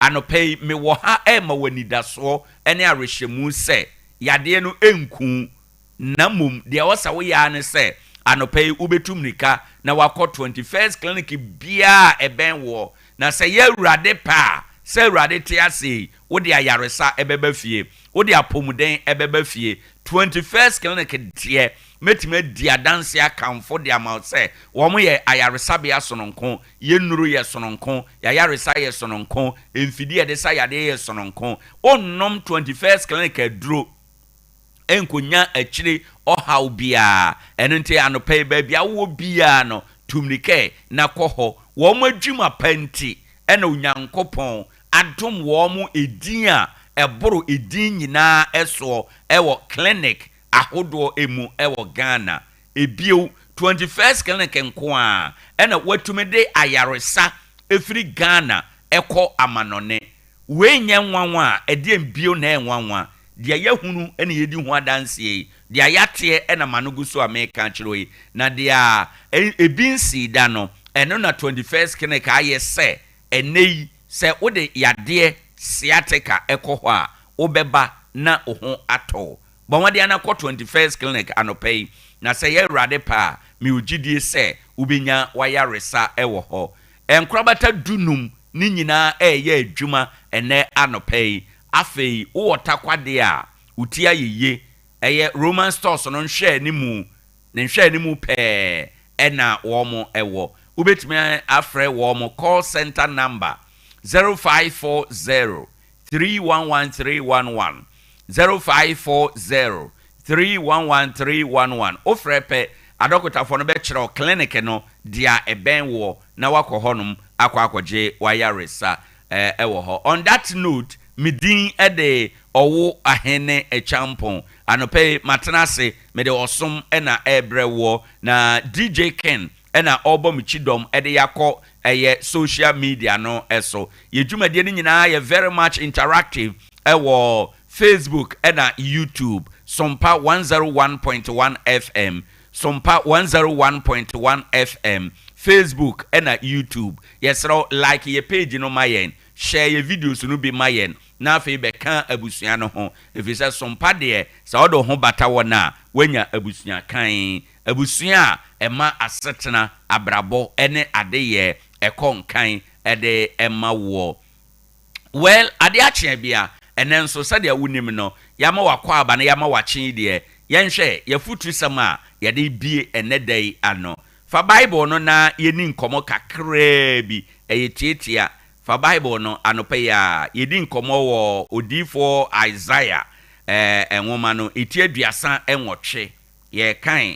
anɔpɛ me wɔ ha ɛma wanidasoɔ ɛne arehyɛmu sɛ yadeɛ no enku na mom deɛ wɔsa woyɛ ne sɛ anɔpɛ wobɛtum nika na wakɔ 21st clinic bia ɛbɛn wɔ na sɛ yɛ awurade pa sɛ awurade te ase wode ayaresa ɛbɛba fie wode apɔmuden ɛbɛba fie 21st clinic deɛ metime di adanse akamfo de ama sɛ wɔn yɛ ayaresabea sononko yɛnuru yɛ sononko yayaresa yɛ sononko mfidi yɛ de sa yade yɛ sononko onnom 21st clinic aduro enkonya akyire ɔhaw bia ɛno nti anɔpɛ baabi awo bia no tumnike na kɔhɔ wɔn adwuma panti ɛna onyankopɔn adom wɔn edin a ɛboro edin nyinaa ɛsoɔ ɛwɔ clinic ahodoɔ emu ɛwɔ Ghana ebio 21st clinic nko a ɛna watumi de ayaresa efiri Ghana ɛkɔ amanɔne wei nyɛ nwanwa a ɛde mbio na ɛnwanwa deɛ yɛhunu ɛna yɛdi ho adansie deɛ yɛateɛ ɛna manugu so a meka kyerɛ yi na deɛ ebi nsi da no ɛno na 21st clinic ayɛ sɛ ɛnɛ yi sɛ wode yadeɛ sciatica ɛkɔ hɔ a wobɛba na wo ho atɔ bɔnwade anakɔ 21st clinic anɔpɛ yi na sɛ yɛ awurade pa me ugidie sɛ wobɛnya wayaresa ɛwɔ hɔ enkrabata dunum ni nyinaa ɛyɛ adwuma ɛnɛ anɔpɛ yi afei wo Tarkwa de a utia yeye ɛyɛ Roman stores no nhwɛ ni mu ne nhwɛ ni mu pɛ ɛna wɔn ɛwɔ wobɛtumi afrɛ wɔn call center number 0540 311311 0540 311311 ofrɛ pɛ adɔkotafo no bɛkyerɛ clinic no dia ɛbɛn wɔ na wakɔ hɔnom akɔgye wayaresa ɛwɔ hɔ. On that note midin ɛde Owoahene Acheampong anɔpɛ matenase mede ɔsom ɛna ɛbrɛ wɔ na DJ Ken ɛna ɔbɔ michidom ɛde yakɔ ɛyɛ social media no ɛso yɛdwumadie no nyinaa yɛ very much interactive ɛwɔ Facebook ɛna YouTube Sompa 101.1 FM Sompa 101.1 FM Facebook ɛna YouTube yɛsrɛ like yɛ page no mayen share yɛ videos no bi mayen na afei bɛka abusua no ho efisɛ Sompa deɛ sɛ ɔdo ho bata wɔ na wanya abusua kan abusua ɛma asetena abrabɔ ɛne adeyɛ ɛkɔ nkan ɛde ɛma wɔ well Ade Akye Abia ɛnɛ nso sɛdeɛ wonim no yama wakɔ aba na yama wakye deɛ yɛnhwɛ yɛfutu sɛm a yɛde bie ɛnɛ dai ano fa Bible no na yɛni nkɔmɔ kakraa bi ɛyɛ tietia fa Bible no anɔpɛ ya yɛdi nkɔmɔ wɔ odifo Isaiah enwoma no eti aduasa enwɔtwe yɛ kan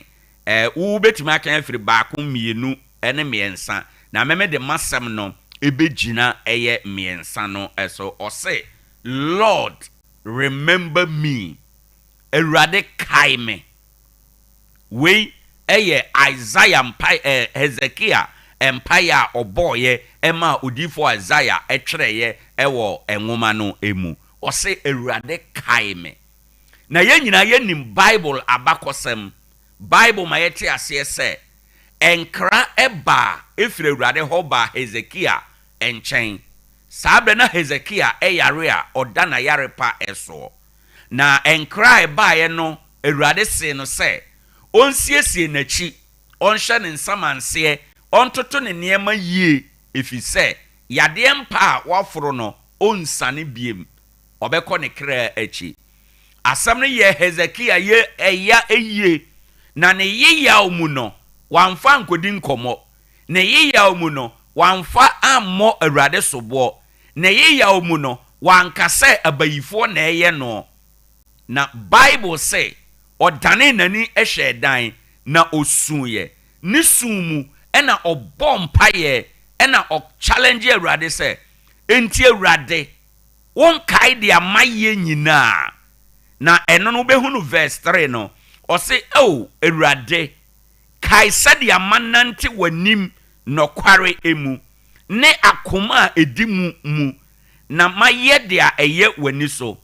wo betumi akan afiri baako mienu ene miensa na meme de masɛm no ebegyina ɛyɛ miensa no ɛso ɔse Lord remember me Awurade kae me we ɛyɛ Isaiah mpa Hezekiah empire ɔbɔɔyɛ ɛma odifo Isaiah ɛtwerɛyɛ ɛwɔ enwoma no emu ɔse Awurade kae me na yɛn nyinaa yɛnim Bible abakɔsɛm Bible ma yɛte aseɛ sɛ enkra ɛba efiri Awurade hɔ ba Hezekiah enkyɛn sabre na Hezekiah ɛyare a ɔda na yare pa ɛso na enkra ɛbaeɛ no Awurade se no sɛ onsiesie n'akyi ɔnhyɛ ne nsamanseɛ ɔntoto ne nneɛma yie efisɛ yadeɛ mpa a waforo no onsane biem ɔbɛkɔ ne kra akyi asɛm no yɛ Hezekiah ye ɛya eyie na ne yeyaw mu no wamfa nkodi nkɔmɔ ne yeyaw mu no wamfa ammɔ Awurade soboɔ ne yeyaw mu no wankasɛ abayifo na ɛyɛ no na Bible say ɔdane nani ɛhwɛ dan na osuye ne sumu ɛna ɔbɔ mpaeɛ ɛna ɔchallenge Awurade sɛ enti Awurade wonkae de amaye nyinaa na ɛno no behunu verse 3 no ɔse o Awurade kae sɛde amanante wanim nokware emu ne akoma a edi mu na mayɛ de a ɛyɛ wani so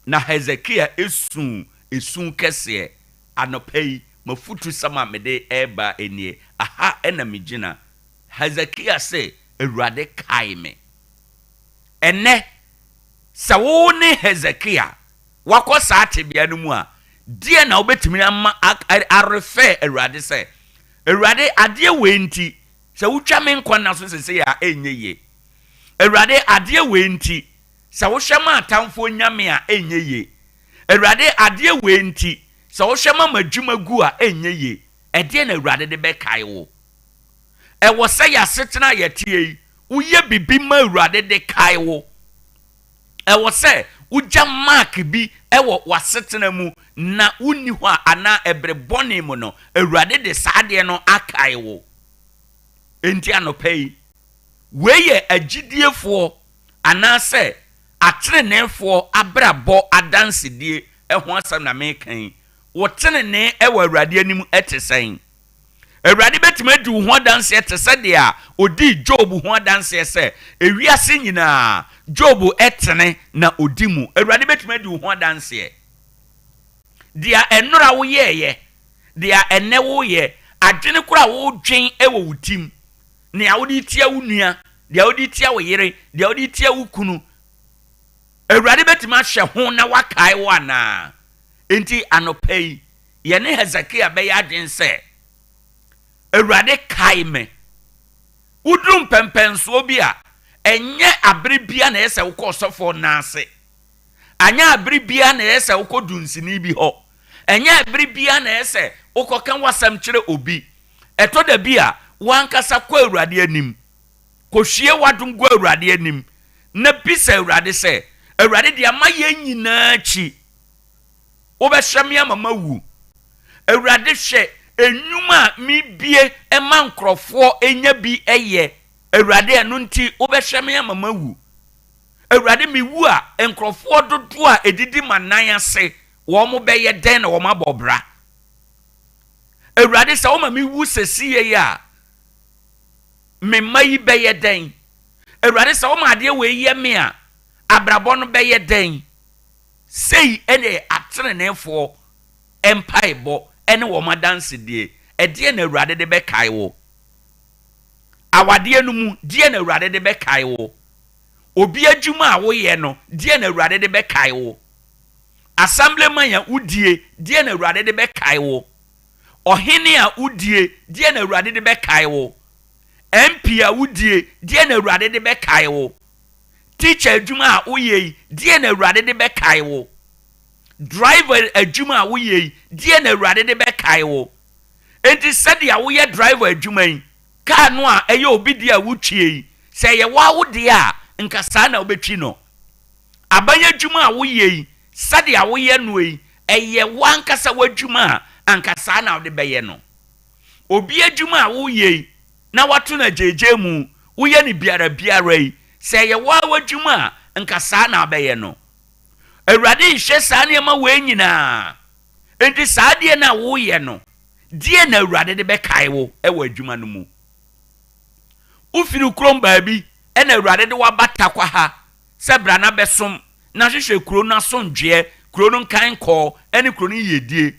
na Hezekiah esu kɛseɛ anɔpɛyi mafutu sama mede ɛba enie aha ɛna megyina Hezekiah sɛ Awurade kae me ene sa wo ne Hezekiah wakɔ saa tebea no mu a die na wobetumi ama arefe Awurade sɛ Awurade adeɛ we nti sɛ wotwa me nkwa na so sese ya enye ye Awurade adeɛ we nti sɛ wohwɛ ma atamfo nyame a enye ye Awurade adeɛ we nti sɛ wohwɛ ma madwuma gu a enye ye ɛdeɛ na Awurade de bɛkae wo ɛwɔ sɛ yɛasetena yɛtie yi woyɛ bibi ma Awurade de kae wo ɛwɔ sɛ wogya mark bi ɛwɔ wasetena mu na wonni hɔ a ana ɛbrɛ bɔne mu no Awurade de saa deɛ no akae wo enti anɔpa yi wei yɛ agyidiefoɔ anaasɛ ateneneefoɔ abrabɔ adansedie ɛho asɛm na mekan wo tenene ɛwɔ Awurade anim ɛte sɛn Awurade betumi adi wo ho adanseɛ te sɛ deɛ a odi Job ho adanseɛ sɛ ewiase nyinaa Job ɛtene na odi mu Awurade betumi adi wo ho adanseɛ deɛ ɛnora wo yɛɛyɛ deɛ ɛnɛ wo yɛ adwene kora wo dwen ɛwɔ wo tim nea wo de tia wo nua deɛ wo de tia wo yere deɛ wo de tia wo kunu Awurade betumi ahyɛ ho na wakae wo ana enti anɔpa yi yɛne Hezekiah bɛyɛ adwen sɛ Awurade kae me woduru mpɛmpɛnsoɔ bi a ɛnyɛ abere bia na ɛsɛ wokɔ sɔfo naase anya abere bia na ɛsɛ wokɔ dunsini bi hɔ ɛnyɛ abere bia na ɛsɛ wokɔ kan wasam kyerɛ obi ɛtɔ da bi a wankasa kɔ Awurade anim kɔhwie wadom go Awurade anim na bisa Awurade sɛ Awurade de ama yɛn nyinaa akyi wobɛhwɛ me ama mawu Awurade hwɛ enyuma mi bie ema nkrofo enya bi eye Awurade eno nti wobɛhwɛ me ama mawu Awurade mi wu a nkrofo dodo a edidi manan ase wo mo bɛyɛ den na wo mabɔbra Awurade sɛ wo ma mi wu sesiye ya me mayi bɛyɛ den Awurade sɛ wo ma ade we yɛ me a abrabɔ no bɛyɛ den sei ene atenenefo empaebɔ ene wo madanse die ɛdeɛ na Awurade de bɛkae wo awadeɛ no mu deɛ na Awurade de bɛkae wo obi adwuma a woyɛ no deɛ na Awurade de bɛkae wo assemblyman ya udie deɛ na Awurade de bɛkae wo ɔhene a udie deɛ na Awurade de bɛkae wo MP a udie deɛ na Awurade de bɛkae wo teacher adwuma a woyɛ deɛ na Awurade de bɛkae wo driver adwuma a woyɛ deɛ na Awurade de bɛkae wo enti sɛdeɛ woyɛ driver adwuma yi car no a ɛyɛ obi deɛ a wotwie sɛ yɛ wawo deɛ a nka saa na wobɛtwi no abanya adwuma a woyɛ sɛdeɛ woyɛ no yi ɛyɛ wankasa wadwuma a anka saa na wode bɛyɛ no obi adwuma a woyɛ na wato na jeje mu woyɛ ne biara yi sɛ yɛ wawo adwuma a nka saa na wobɛyɛ no Awurade nhwɛ saa nneɛma wei nyinaa enti saa deɛ na woyɛ no deɛ na Awurade de bɛkae wo ɛwɔ adwuma no mu ufiri krom baabi ɛna Awurade de waba Tarkwa ha sɛ bra na bɛsom na hwehwɛ kuro no asomdwoeɛ kuro no nkan kɔɔ ɛne kuro no yɛdie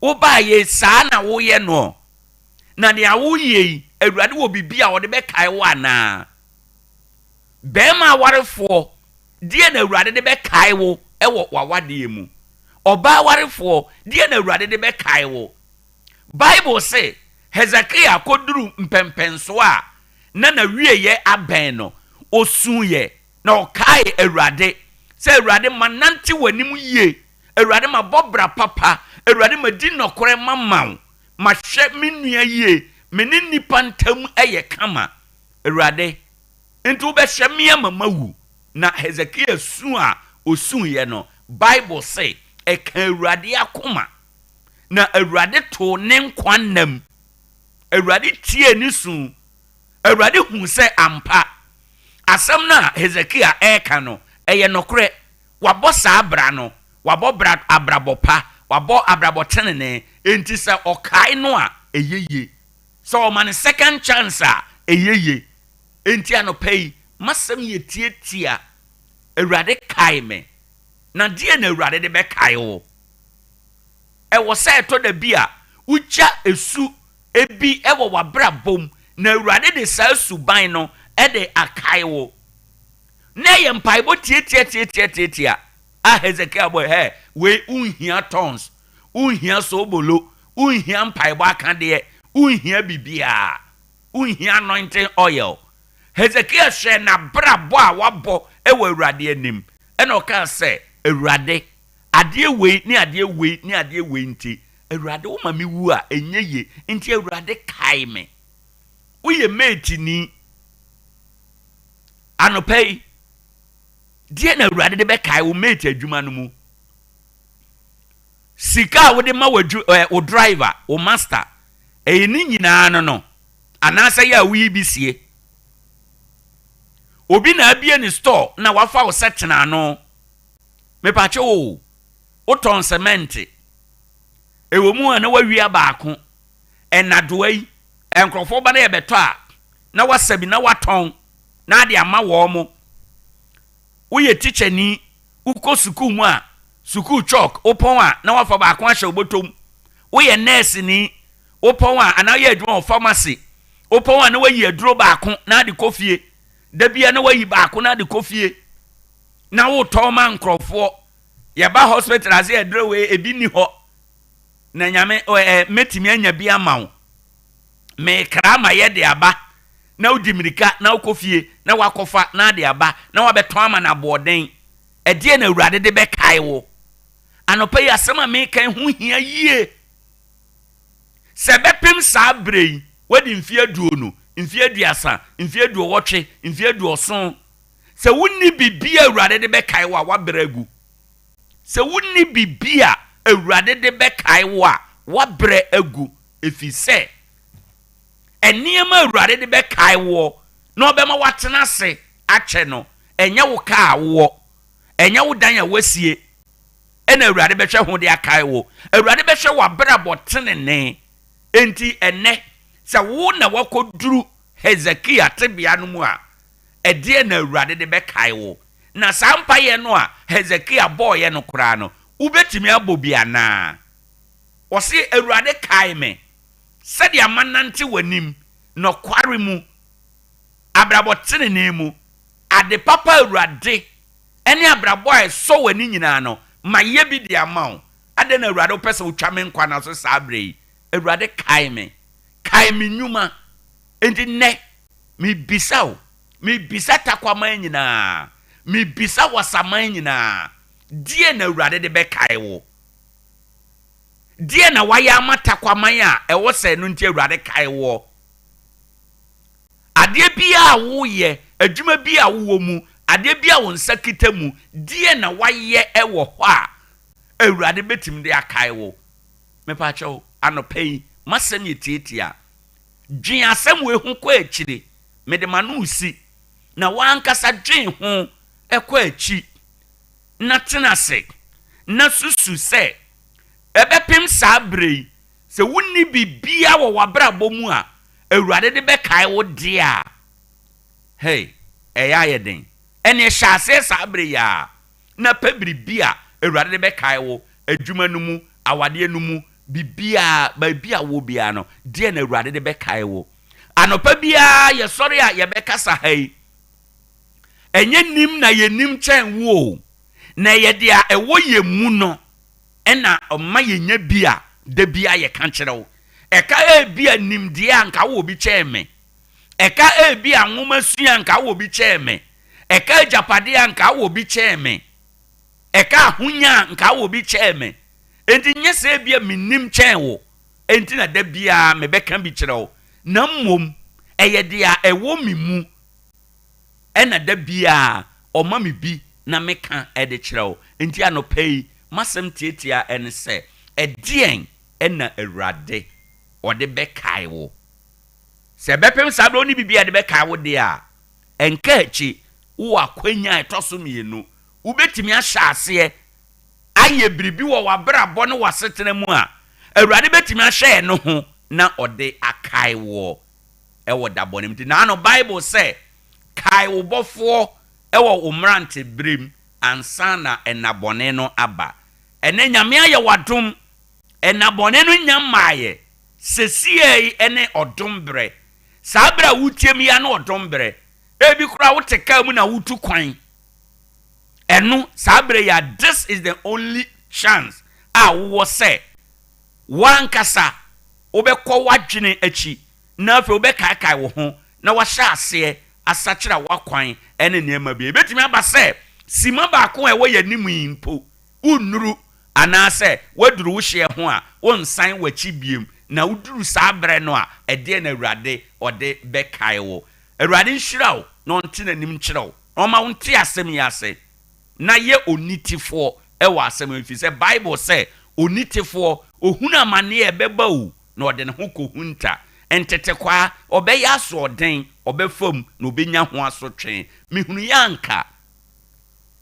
wo baa yɛ saa na woyɛ no na deɛ woyɛ Awurade wɔ bibi a wɔde bɛkae wo anaa bɛrima awarefoɔ deɛ na Awurade de bɛkae wo ɛwɔ wawadeɛ mu ɔbaa awarefoɔ deɛ na Awurade de bɛkae wo Bible say Hezekiah koduru mpɛmpɛnso a na wieyɛ abɛn no osuye na ɔkae Awurade sɛ Awurade manante w'anim yie Awurade ma bɔbra papa Awurade ma di nokore mamaw ma hwɛ me nua yie me ne nipa ntam ɛyɛ kama Awurade nti wo bɛhwɛ me ama mawu na Hezekiah su a osuye no Bible say ɛka Awurade akoma na Awurade to ne nkwanam Awurade tie ni su Awurade hu sɛ ampa asɛm na Hezekiah ɛka no ɛyɛ nokore wabɔ saa bra no wabɔ bra abrabɔpa wabɔ abrabɔtenene enti sɛ ɔkae no a ɛyeye sɛ ɔma ne second chance a ɛyeye enti anɔpa yi masɛm yɛ tietia Awurade kae me na deɛ na Awurade de bɛkae wo ɛwɔ sɛ ɛtɔ da bi a wugya esu ebi ɛwɔ wabrabom na Awurade de saa suban no ɛde akae wo na ye mpaibo tie a Hezekiah boy he we unhia tons unhia sobolo unhia mpaibo akade unhia bibia unhia anointing oil. Hezekiah she na brabo a wabo ewo Awurade anim ena o ka se Awurade ade we ni ade we ni ade we nti Awurade wo ma me wu a enye ye nti Awurade kai me wo ye mate ni anopei die na Awurade de be kai wo mate adwuma no mu sika wo de ma wo driver wo master e ni nyina no anasa ya wi bisie obi na abie ni store na wafa wo setena no me pa che wo ton cement e wo mu na wawia baako enadoai enkrofo ba na ye beto a na wasabi na waton na ade ama wo mo wo ye teacher ni uko school mu a school chalk opon a na wafa baako ahye obotom wo ye nurse ni opon a ana ye adwuma pharmacy opon a na wayi aduro baako na ade kofie da bia na wayi baako na ade kofie na wo ton man krofo ye ba hospital ase aduro we ebi ni ho na nyame metimi anya bia mawo me krama ye de aba na udimirika na ukofie na wakofa na ade aba na wabeto ama na boden ede na Awurade de be kai wo anopa ya sema me kan hu hia yie se bepem sa brei wadi mfie duonu mfie duasa mfie duowotwe mfie duoson se wonni bibia Awurade de be kai wo a wabregu se wonni bibia Awurade de be kai wo a wabre agu efise eniema Awurade de be kai wo na obema watena se ache no enya wo ka wo enya wo dan ya wasie ena Awurade be hwe ho de akai wo Awurade be hwe wabrabo tenene enti ene se wo na wakoduru Hezekiah tebia no mu a ede na Awurade de be kai wo na sampa ye no a Hezekiah boy ye no kura no ubetimi abobia na wose Awurade kai me sede amanante wanim no kware mu abrabo tenene mu ade papa Awurade ene abrabo a so wani nyina no maye bi de amawo ade na Awurade pese utwa me nkwa na so sabrei Awurade kai me nyuma enti ne mi bisa takwa man nyina mi bisa wasaman nyina die na Awurade de be kai wo die na waya mata kwaman a ewo se no nti Awurade kai wo ade bia wo ye adwuma bia wo mu ade bia wo nsakita mu die na waye ewo ho a Awurade betim de akai wo me pa cho anopai masem yetitia dwen asem we hu kwa akire me de manu si na wankasa dwen hu ekwa achi na tenase na susu se ebepem sabrei se wonni bibia wo wabrabo mu a Awurade de be kai wo dia hey eya yeden ene hyase sabrei ya na pebri bia Awurade de be kai wo adwuma no mu awade no mu bibia ba bia wo bia no die na Awurade de be kai wo anopa bia ye sori a ye be kasa hai enye nim na ye nim chen wo na ye dia ewo ye mu no ena oma ye nya bia de bia ye kan kire wo eka bia nim dia anka wo bi cheme eka bia nwoma sua anka wo bi cheme eka japade anka wo bi cheme eka hunya anka wo bi cheme enti nyese bia minim chen wo enti na da bia me be kan bi kire wo na mmom eye dia ewo mimu ena da bia oma me bi na meka ede kire wo enti anopai masem tietia en se edien ena Awurade ode be kai wo se bepem sabro ni bibia de be kai wo de a enka achi wo akwanya etoso mienu ubetimi ahyase aye biribi wo wabrabo ne wasetena mu a Awurade betimi ahye no ho na ode akai wo ewo dabonem ti na no Bible say kai wo bofo ewo umrante brim ansana enabone no aba ene nyame aye wadom enabone no nyamaye sesie ene odombre sabra wutiem ya na odombre ebi kura woteka mu na wutu kwan eno sabre ya this is the only chance wo say wan kasa obekọ wadwene achi na afi obekaikai wo ho na wahya ase asakira wakwan ene niema bi betimi aba say sima ba ko e wo yanim impo unuru anase waduru wo hye ho a wonsan wachi biem na uduru sabre no a ede na awurade ode bekai wo awurade nhira wo na onte nanim kyerɛ wo oma wonte asem yase na ye onitifo e wa asem mfi say bible say onitifo ohuna amane e beba wo na ode ne ho kohunta entete kwa obeya so den obefam na obenya ho asotwe mihunu yanka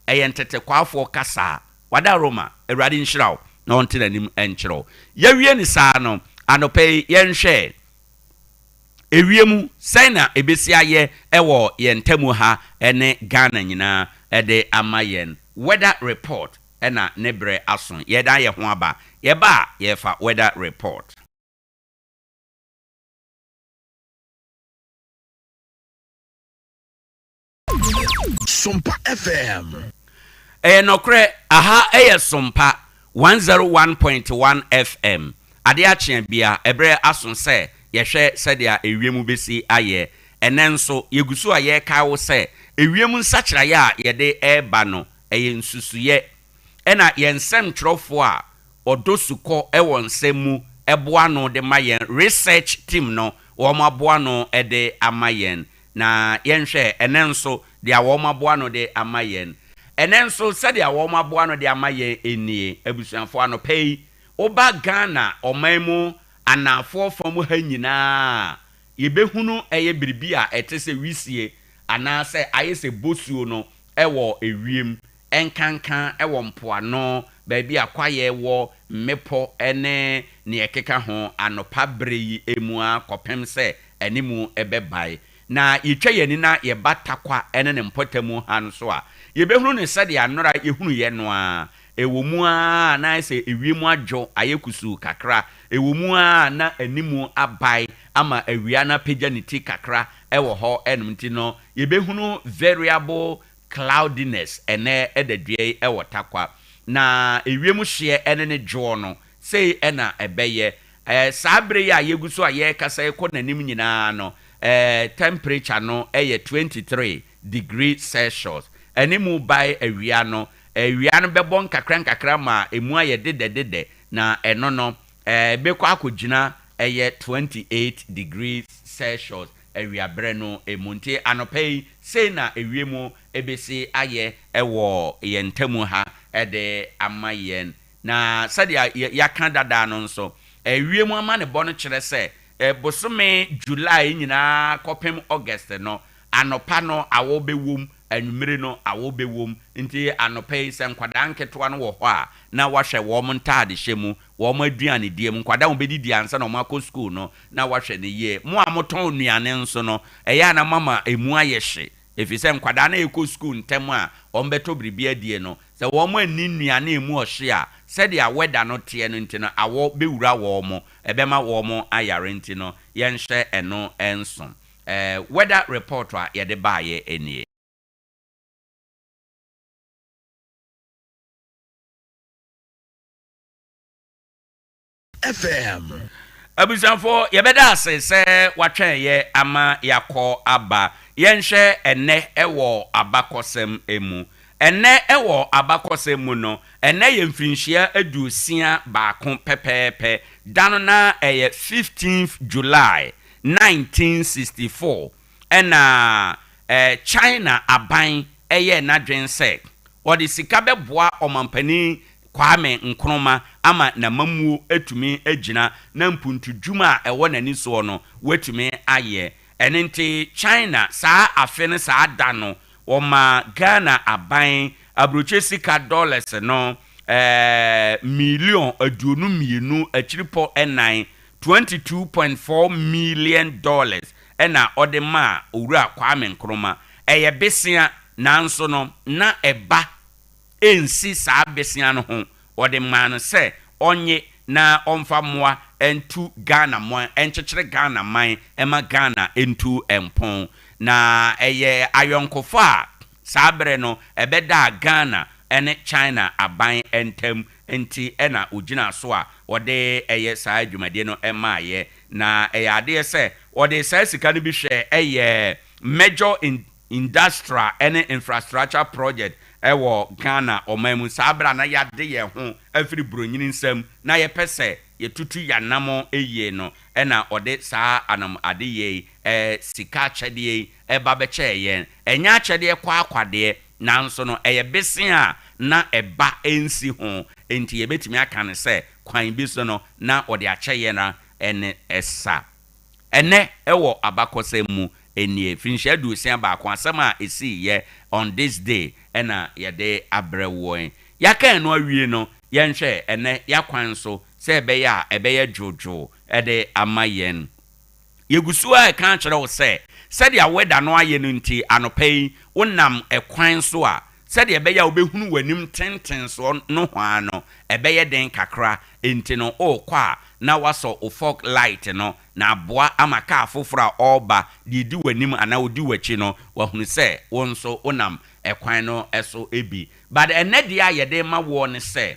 entete kwa afo kasa wada roma awurade nhira wo na onte nanim enkyerɛ yawie ni saa no anope yenhwe ewiemu sena ebesi aye ewo yentamu ha ene Ghana nyina ede amayen weather report ena nebre ason yeda ye ho aba yeba yefa weather report. Sompa FM Nokre aha Sompa 101.1 FM Ade Akye Abia ebre ason se yehwe sedia ewiemu besi aye enenso yegusu aye kawo se ewiemu nsakira ya yede eba no nsusuye ena yensem trofo a odosuko ewo nsemu eboa no de mayen research team no wo maboa no ede amayen na yenhwe enenso de wo maboa no de amayen enenso sedia wo maboa no de amayen enie abusuanfo ano pei oba Ghana omaimu anafo fam ha nyina yebehunu eye biribia etese wisie anase ayese bosuo no ewo ewiem enkankan ewo mpoano baabi akwaye wo mepo ene ne ekeka ho anopa breyi emua kopem se enimu ebebai na yetwa yani na yeba Tarkwa ene ne mpotamu han so a yebehunu ne sede anora yehunu ye no a ewomu a na se ewiemu adwo ayekusu kakra ewomu a na animu abai ama awia na pagya niti kakra ewo ho enumti no yebehunu variable cloudiness ene edadue ewo Tarkwa na ewiemu hye ene ne dwo no sei ena ebeye sabre ya yeguso aye kasa ekọ nanim nyina no temperature no 23 degrees Celsius animu bai awia no bebon kakra ma emu aye dede na eno no bekọ akogina 28 degrees Celsius awia bre no emunti anopei sei na ewiemu ebesi aye ewo yentamu ha ede amayen na sadia yaka dada no nso ewiemu ama ne bono kire se bosome July nyina kopem August no anopa no awo bewum anwumire no awo bewom nti anopei se nkwada nketo no wo ho a na wahwe wo montade hyemu wo mo aduane die mu nkwada wo bedidi ansa na mo akọ school no na wahwe ne ye mo amoton nuane nso no eya na mama emu ayehye efise nkwada na ekọ school ntem a ombeto bribia die no se wo mo ani nuane emu ohye a se dia weather no tie no nti no awo bewura wo mo ebema wo mo ayare nti no yenhye eno enso weather report a yede baaye enie FM abusanfo yebeda se watwen ye ama yakọ aba yenhwe ene ewo abakosem emu ene ewo abakosem mu no ene ye mfinhia aduosia baako pepepe dano na 15th July 1964 ena China aban eye nadwense odi sika beboa omampani Kwame Nkrumah ama na mamuo etumi agina na mpuntudwuma ewo nani so no wetumi aye enenti China saa afene saa dano oma Ghana aban abroche sika dollars no million aduonu mienu achiripo enan $22.4 million ena odema owura Kwame Nkrumah eye besia nanso no na eba ensi saa besia no ho ode man se onye na omfa moa entu Ghana mo enkyekere Ghana man ema Ghana entu empon na eye ayonkofo a sabre no ebeda Ghana ene China aban entem enti ena ugina so a wode eye saa dwumade no emaye na ade se wode saa sika no bi hwe eye major industrial ene infrastructure project ewo Ghana omamu sabra na yade ye ho afiri bronyini nsam na ye pese ye tutu yanamo eye no ena ode saa anam ade ye sika chede eba beche ye enya chede kwa akwade nanso no eye besen a na eba ensi ho enti ye betimi aka ne se kwan bi so no na ode ache ye na ene esa ene ewo abakose mu enie finhia du sian ba kwa asema esi ye on this day ena ye de abrewoen yakan no awie no yenhwe ene yakwan so se ebeye jojo ede amayen yegusu a kan kire wo se dia weda no aye no nti anopai wonam ekwan so a sɛde ɛbɛyɛ obehunu wanim tenten so no hwa no ɛbɛyɛ den kakra enti no okwa na waso o fog light no na aboa amaka afoforo oba di wanim ana odi wachi no wahunu sɛ wonso onam ekwan no ɛso ebi but ɛnɛ dia yɛde ma wo ne sɛ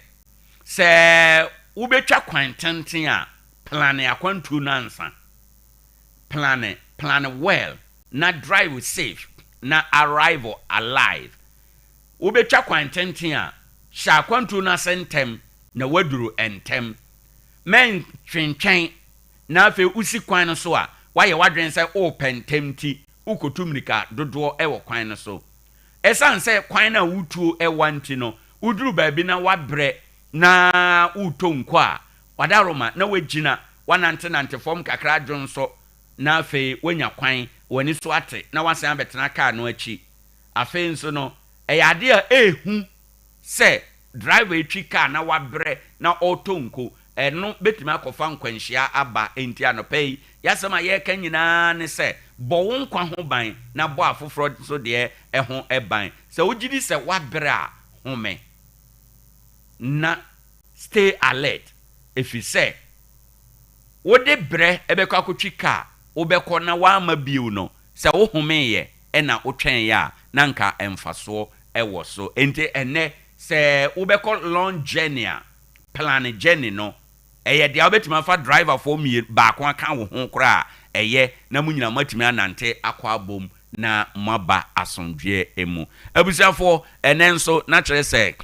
wobetwa kwan tenten a plan akwantu nansa plan well na drive safe na arrival alive ubetwa kwantenten a sha kwantu na sentem na waduru entem men twentwen na afi usi kwan no so a waye wadwen se o pentem ti ukotumrika dodo ewo kwan no so esan se kwan na wutuo ewanti no uduru baabi na wabre na utonko a wadaroma na wagina wanante form kakra dwonso na afi wanya kwan wani so ate na wasan abetena kaa no achi afi nso no eyade a ehu se driver etwi car na wabre na otonko eno betimi akofa nkwanhia aba enti anopai yasema ye kan nyina ne se bo wonkwa ho ban na bo afoforo so de eho eban se wogidi se wabre a home na stay alert if you say wode bre ebekwa akotwi car obekọ na wa ma biu no se wo home ye ena wotwen ya na nka emfaso ewo so ente ene se ubeko long journey plan journey no eye dia obetima fa driver for me ba ko aka wo ho kra eye na munyina matimi anante akwa bom na maba asondwe emu abusafo ene nso na kire se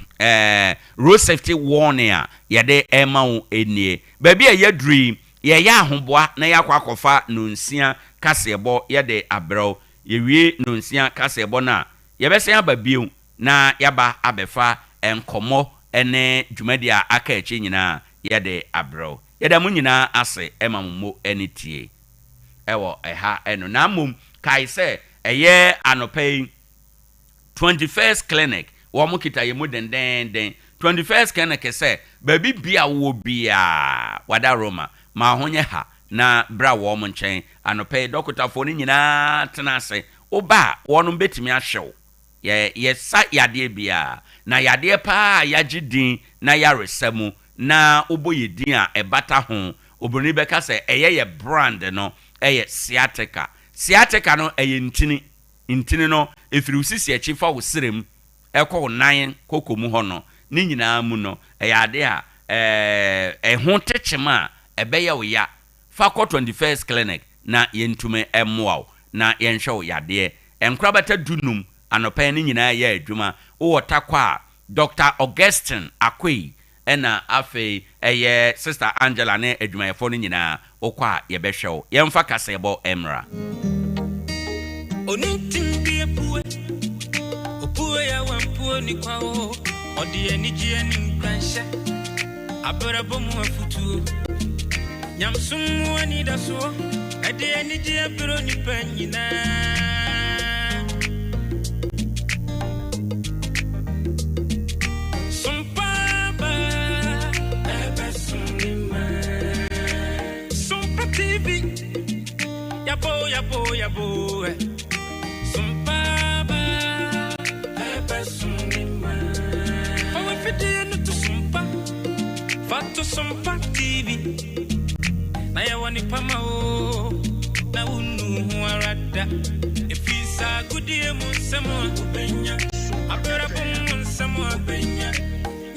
road safety warning a yede ema wo enie ba bia yadri ye ya ahoboa na yakwa akofa nonsia kasebo yede abrew yewie nonsia kasebo na yebese ababiu na yaba abefa enkomo ene dwumadia aka echi nyina yede abro yeda mu nyina ase emammo enitie ewo eha eno na mum kai se eye anopai 21st clinic wo mu kita yemu den 21st clinic se baby bia wo bia wada Roma ma honye ha na bra wo mu nchen anopai dokotafo ni nyina tenase oba wonum betimi ahyew sa yade bia na yade pa yagidin na yaresemu na oboyedin a ebata ho obroni beka se eye brand no eye sciatica no eye ntini no efiri usisi echi fa wosirem ekọ nan kokomu ho no ni nyina mu no ade a ho techema ebeye wo ya fa 21st clinic na yentume emwa na yenhwe yade enkrabata dunum anopa ni nyina ya adwuma wo Tarkwa Dr. Augustine Akwe ena afi eye Sister Angela ne adwuma yefo ni nyina okwa ye behwew yemfa kasebo emra onintimbi epue opue ya wampuo ni kwao odi enijie ni mkansha abrabo mu afutuo nyamsumu ani daso ade enijie bro ni panyina Yabo Sompa ba Pepe sunima Fawe fide no to Sompa Fato Sompa TV Na ya wani pama o Na unu huarada If it's a good die mu nsɛm obenya abrabɔ mu nsɛm obenya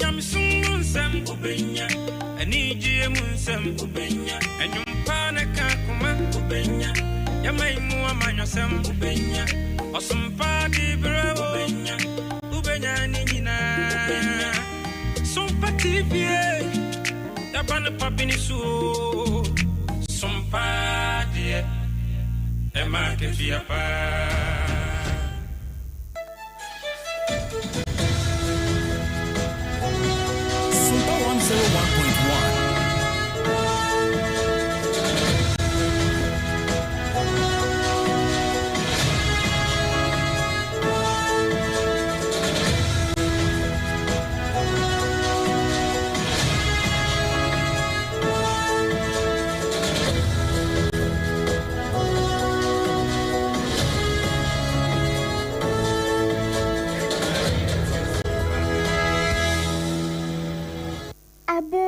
nyamsum mu nsɛm obenya ani die mu nsɛm obenya enwumpa na ka kuma obenya yamai mu amanyosɛm obenya osumpa di bra obenya ubenya ni nyina Sompa TV yabana papini su Sompa die ema ke fiapa Sompa 101.1.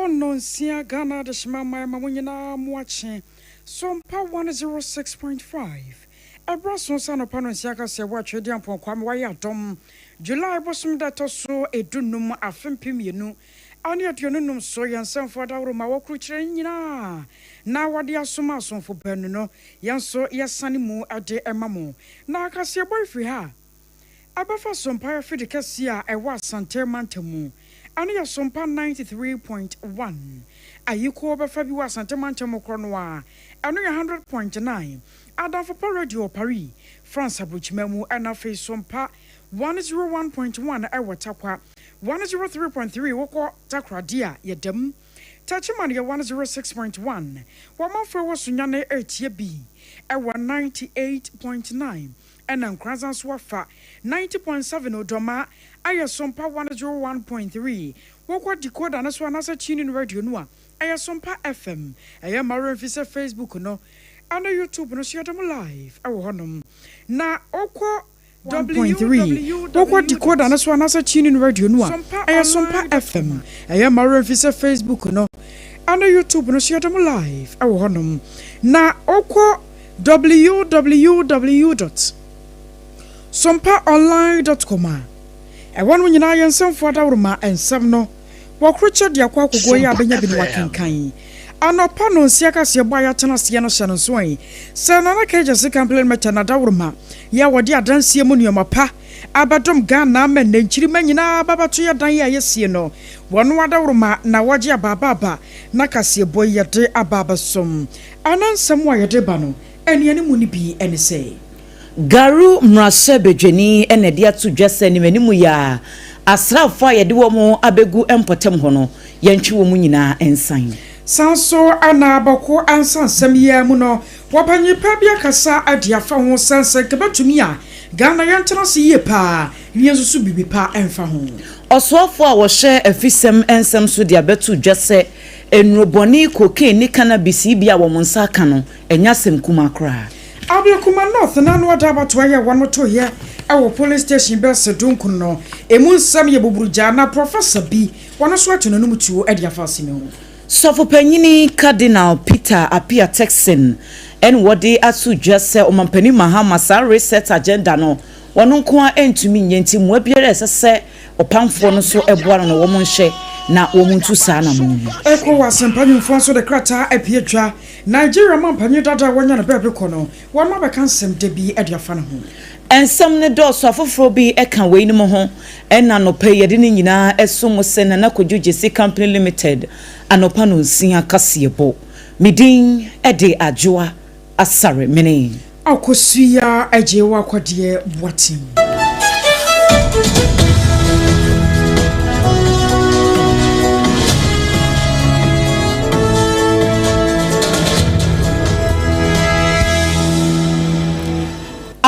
Nonsia Ghana de Shmama Mamunyana Mwache Sompa 106.5 Abrason San upon Siaka se watch Ade Akye Abia Dom July bosom that so edunum afempim yenu ani atununum so yansan for da roma wo kruchire nyina na wade asoma ason fo banu no yanso yesane mu ade emamo na akase boyfri ha abafa Sompa fidi kase a ewa asante mantamu ani ya Sompa 93.1 ayiko obafa bi wa asante mantamu krono a anu ya 100.9 Adafo Radio Paris France abuchimemu ana fe Sompa 101.1 ewa Tarkwa 103.3 woko Tarkwa dia yedem Tachiman ya 106.1 wamafo wasunyane etie bi ewa 98.9 ena nkranzan swafa 90.7 odoma aya Sompa 101.3 woko decoder na so anasa chini radio no a aya Sompa FM aya maro fise Facebook no ana YouTube no share them live ewo honom na okwo 1.3 woko decoder na so anasa chini radio no a aya Sompa FM aya maro fise Facebook no ana YouTube no share them live ewo honom na okwo www.sompaonline.com ewan nyina yensem foda wurma ensem no wokroche de akwa kogo ya benya bi wakenkan anopa no nsiaka se bo ayatena se no hye no so yi se na na keje se campaign meta na dawurma ya wode adanse mu nuoma pa abadom Ghana men na nchiri manyina babato ya dan ya yesie no wono adawurma na waje ababa na kase bo yede ababa som anansem wa yede ba no eniane mu ni bi ene se Garu mrashe bedweni ene dia to dwese ni manimu ya asrafo yede wo mo abegu empotem ho no yentwi wo mu nyina ensan sanso ana abako ansansam ya mu no wapanyi pa bia kasa adiafa ho sansan kebatumi a Ghana yantena se ye pa niensusu bibi pa emfa ho osofo a wo hye afisem ensem so dia betu dwese enroboni cocaine ni cannabis bia wo monsa aka no enyasem kuma kra Abia kuma north na no ada bato ya wanoto ye ewo police station be sedunku no emu nsam ye boburuja na professor B wono so atu no mutuo e dia fasime ho Sofo panyini Cardinal Peter Apia Texan en wode asu dwese omampani Mahama sa reset agenda no wono nko a entumi nyenti mu abiere sese opamfo no so eboa no wo monhye na wo muntu sa na mu eko wasempanyi mfonso de krata apietwa Nigeria mampanyi dada wonya na bebe kono wama be kansem de bi ediafa na ho ensem ne do so afoforo bi eka we ni mo ho ena no pay yede ni nyina esom sen na kodwuje si company limited anopa no nsia kasebo midin Ade Akye asare mene akosuya ajewa kwade watim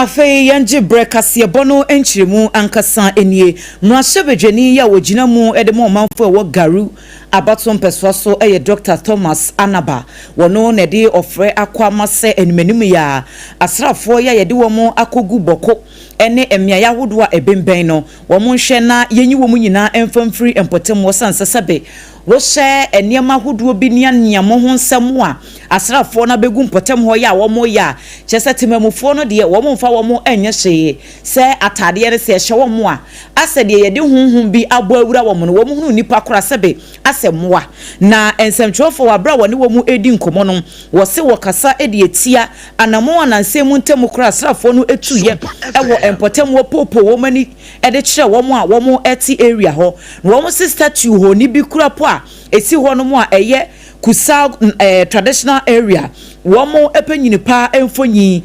Afe yanje brekase bono enchiremu ankasa enie mrashe bedweni ya wogina mu edemo manfo ewo garu abaton peswa so eye Dr. Thomas Anaba wono ne de ofre akwama se enimanimu ya asrafo ya yede wo mu akogu boko ene emia ya hodo a ebemben no wo mu hwe na yenyi wo mu nyina emfamfiri empotem wo sansesebe wo hye eniema hodo bi nia niamo ho nsem a asrafo na begu mpotem ho ya wo mo ya chese temamufo no de wo mo mfa wo mo enye hye se atade re se hye wo mo a ase de ye de hunhun bi abo awura wo mo no wo mo hunu nipa kora sebe ase moa na ensemtwofo wa bra wo ne wo mu edi nkomo no wo se wo kasa edi etia anamo anansem ntem kora asrafo no etuye ewo empotem wo popo wo mani ede kire wo mo a wo mo eti area ho wo mo sister tu ho ni bi kura po a esi ho no mo a eye Kusau traditional area womo epenyini pa emfonyi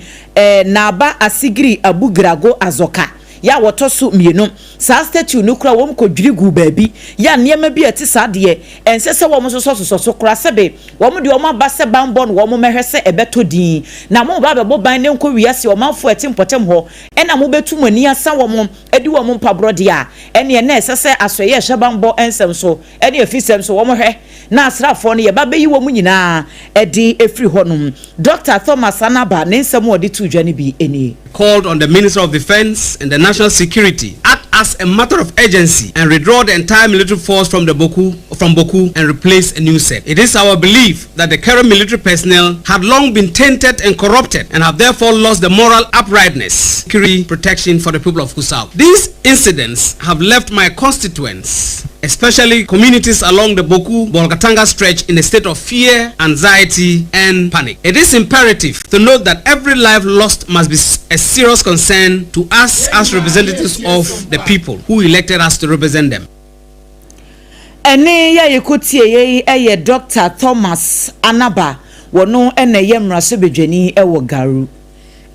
na aba asigiri abugrago azoka ya wotoso mienu sa statue no kura wom kodwiri gu baabi ya niema bi ati sade ensese wom so kura sebe wom de wom abase banbon wom mehwese ebeto din na mo ba bebo ban ne nko wiase wom afo ati mpotem ho ena mo betum ani asa wom edi wom mpabro de a ene na esese asoye hye banbo ensem so ene efisem so wom hwe na asrafo no ye ba beyi wom nyina edi efri honum Dr. Thomas Anaba ne nsem odi tudwa ne bi eni called on the Minister of Defense and the National Security act as a matter of urgency and withdraw the entire military force from Boku and replace a new set. It is our belief that the current military personnel had long been tainted and corrupted and have therefore lost the moral uprightness, security protection for the people of Kusau. These incidents have left my constituents, especially communities along the Boku-Bolgatanga stretch, in a state of fear, anxiety, and panic. It is imperative to note that every life lost must be a serious concern to us as representatives of the people who elected us to represent them. Ene ya yekotie ye Dr. Thomas Anaba wono ene ye mrasebedwani ewo garu.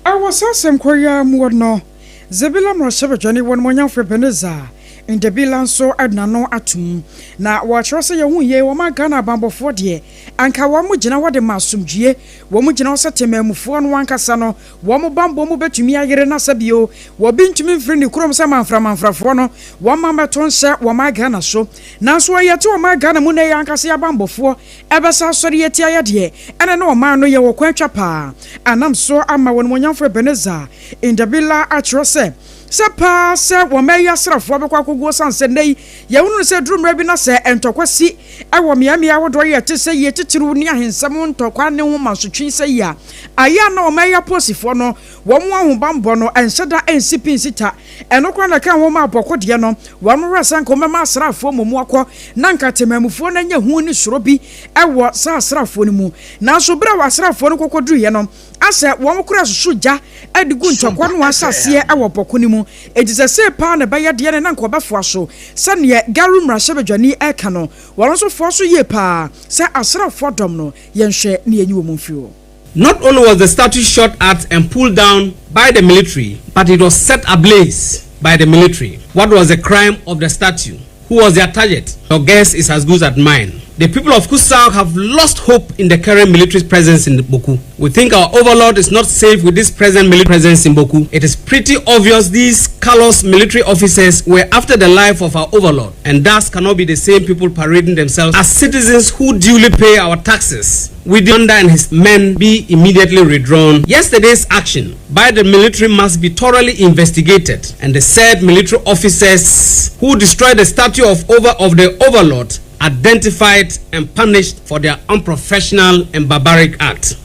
Awasasem koya mu no Zebila mrasebedwani won monyafo Beneza in the bilanso adnano atum na watchose ye hu ye wo magana bambofo de anka wo mu gina wo de masumdue wo mu gina wo setemamufo no wankasa no wo mu bambo mu betumi ayere na sabio wo bintumi mfiri ni kurom se manfrafo no wo mameto nse wo magana so nanso ayete wo magana mu na ye ankasa ya bambofo ebesa sori yeti ayede ene na wo man no ye wo kwatwa pa anam so ama won monyamfo Beneza in the bila atwose sepa se wo meya srafo be kwakogo sanse nei ye wonu se drumra bi na se entokwasi e wo miamia wodo ye te se ye titiru ni ahensam ntokwa ne ho masotwi se ya aya na wo meya posifo no wo mo ahobambo no enhyeda ensipin sita enokwa na kan wo ma abokode no wo mo resa nko mema srafo momu akọ na nkatemamufo na nya hu ni soro bi e wo sa srafo ni mu na so bra wa srafo no kokodu ye no ase wo mo kura susuja edigu ntokwa no asase e wo bokoni mu ejisese pa na baye de ne nanko bafo so sane garu mrasebedwani eka no wono so fo so ye pa se asrafo dom no yenhwe ne yenyi wo mfio. Not only was the statue shot at and pulled down by the military, but it was set ablaze by the military. What was the crime of the statue? Who was their target? Your guess is as good as mine. The people of Kusau have lost hope in the current military presence in Boku. We think our overlord is not safe with this present military presence in Boku. It is pretty obvious these callous military officers were after the life of our overlord, and thus cannot be the same people parading themselves as citizens who duly pay our taxes. We demand and his men be immediately withdrawn. Yesterday's action by the military must be thoroughly investigated, and the said military officers who destroyed the statue of the overlord identified and punished for their unprofessional and barbaric act.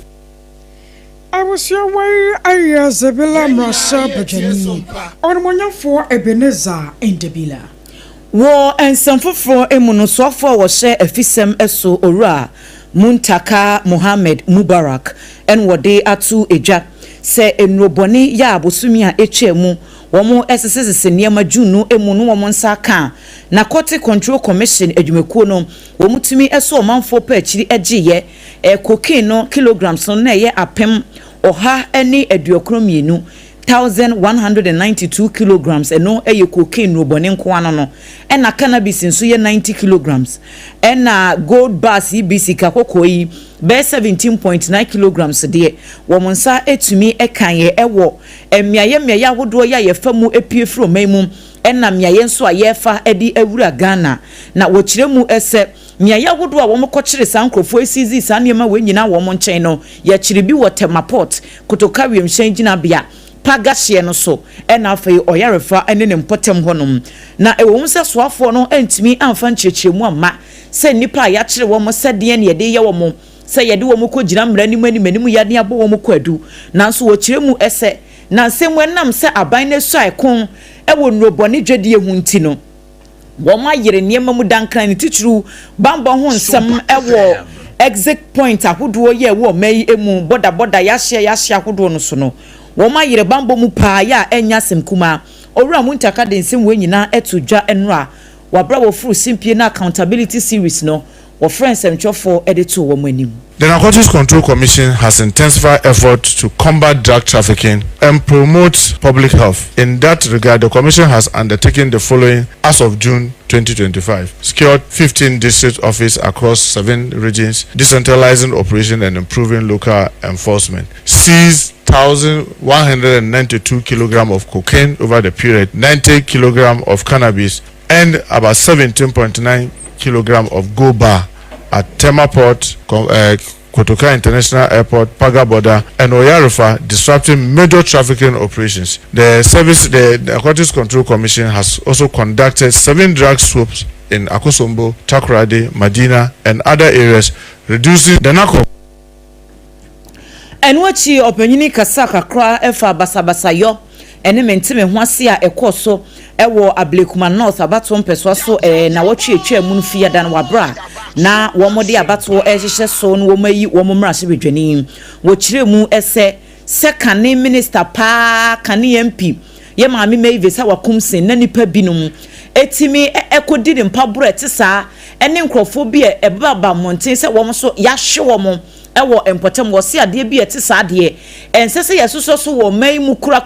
I was your way, I Zebila Mrasa Bajani, or Monyafo Ebenezer in Debila. War and some for emunosofo was share a fisem eso ora Muntaka Mohammed Mubarak and wade atu eja se enroboni ya bosumia echemu womo SSS niema junu emunu womo nsaka na Court Control Commission adwumekuo no womutumi eso manfo pa akiri egiye cocaine no kilograms no na ye apem oha eni aduokromienu 1192 kilograms eno eye cocaine robone nko ano no ena cannabis nso ye 90 kilograms ena gold bars EBC kakokoyi be 17.9 kilograms de womonsa etumi ekanye ewo emiaye ahodo ya ye famu epie fro maimu ena miaye nso ayefa edi awura Ghana na wochiremu ese miaye ahodo a womokokyere sankrofo esizi sanema wenyina womo nchen no ya chiribi wo Temaport kutoka wiemhyen gina bia pagahye no so ɛna afei ɔyarefa ɛne ne mpɔtem hɔnom na ɛwɔ mu sɛ soafoɔ no ɛntumi amfa nkyerɛkyerɛmu amma sɛ nipa a yɛakyerɛ wɔn sɛ deɛ ne yɛde yɛ wɔn sɛ yɛde wɔn kɔ gyina mmara anim yɛde abɔ wɔn kɔ adu nanso wɔkyerɛ mu ɛsɛ na nsɛm wɔnam sɛ aban no so aikon ɛwɔ nnurobɔne dwadie ho nti no wɔn ayere nneɛma mu dankran ne titiri bambɔ ho nsɛm ɛwɔ exit point ahodoɔ yɛ ɛwɔ ɔma yi mu bɔda yɛahyɛ ahodoɔ no so no wɔn ayere bambɔ mu paa yɛ a ɛnya asɛm kuma owura mu ntaka de nsɛm wɔn nyinaa ɛto dwa ɛnora wabra wɔ furu simpie na accountability series no wɔ friends ntwɔfoɔ ɛde to wɔn anim. The Narcotics Control Commission has intensified efforts to combat drug trafficking and promote public health. In that regard, the Commission has undertaken the following as of June 2025. Secured 15 district offices across 7 regions, decentralizing operation and improving local enforcement. Seized 1,192 kilograms of cocaine over the period, 90 kilograms of cannabis, and about 17.9 kilograms of goba at Tema Port, Kotoka International Airport, Paga Border, and Oyarefa, disrupting major trafficking operations. The Narcotics Control Commission has also conducted 7 drug swoops in Akosombo, Tarkwa, Medina, and other areas, reducing the narco. And what ye opinion kasaka kra efa basabasayo ene mentime ho ase a ekoso ewo Ablekuma North abato mpeswa so na wotwe etwa mu nfia dan wabra na womode abato ehyehyɛ so no womayi wommmrase bedwani wo kire mu ese sekane minister pa kane MP ye maame meive sa wakumsen na nipa binom etimi ekodi de mpabro etisa ene nkrofo bi ebaba monten se wom so yahwe wom ewo empotem wo se ade bi etisa ade ensese yesoso so wo mai mu kura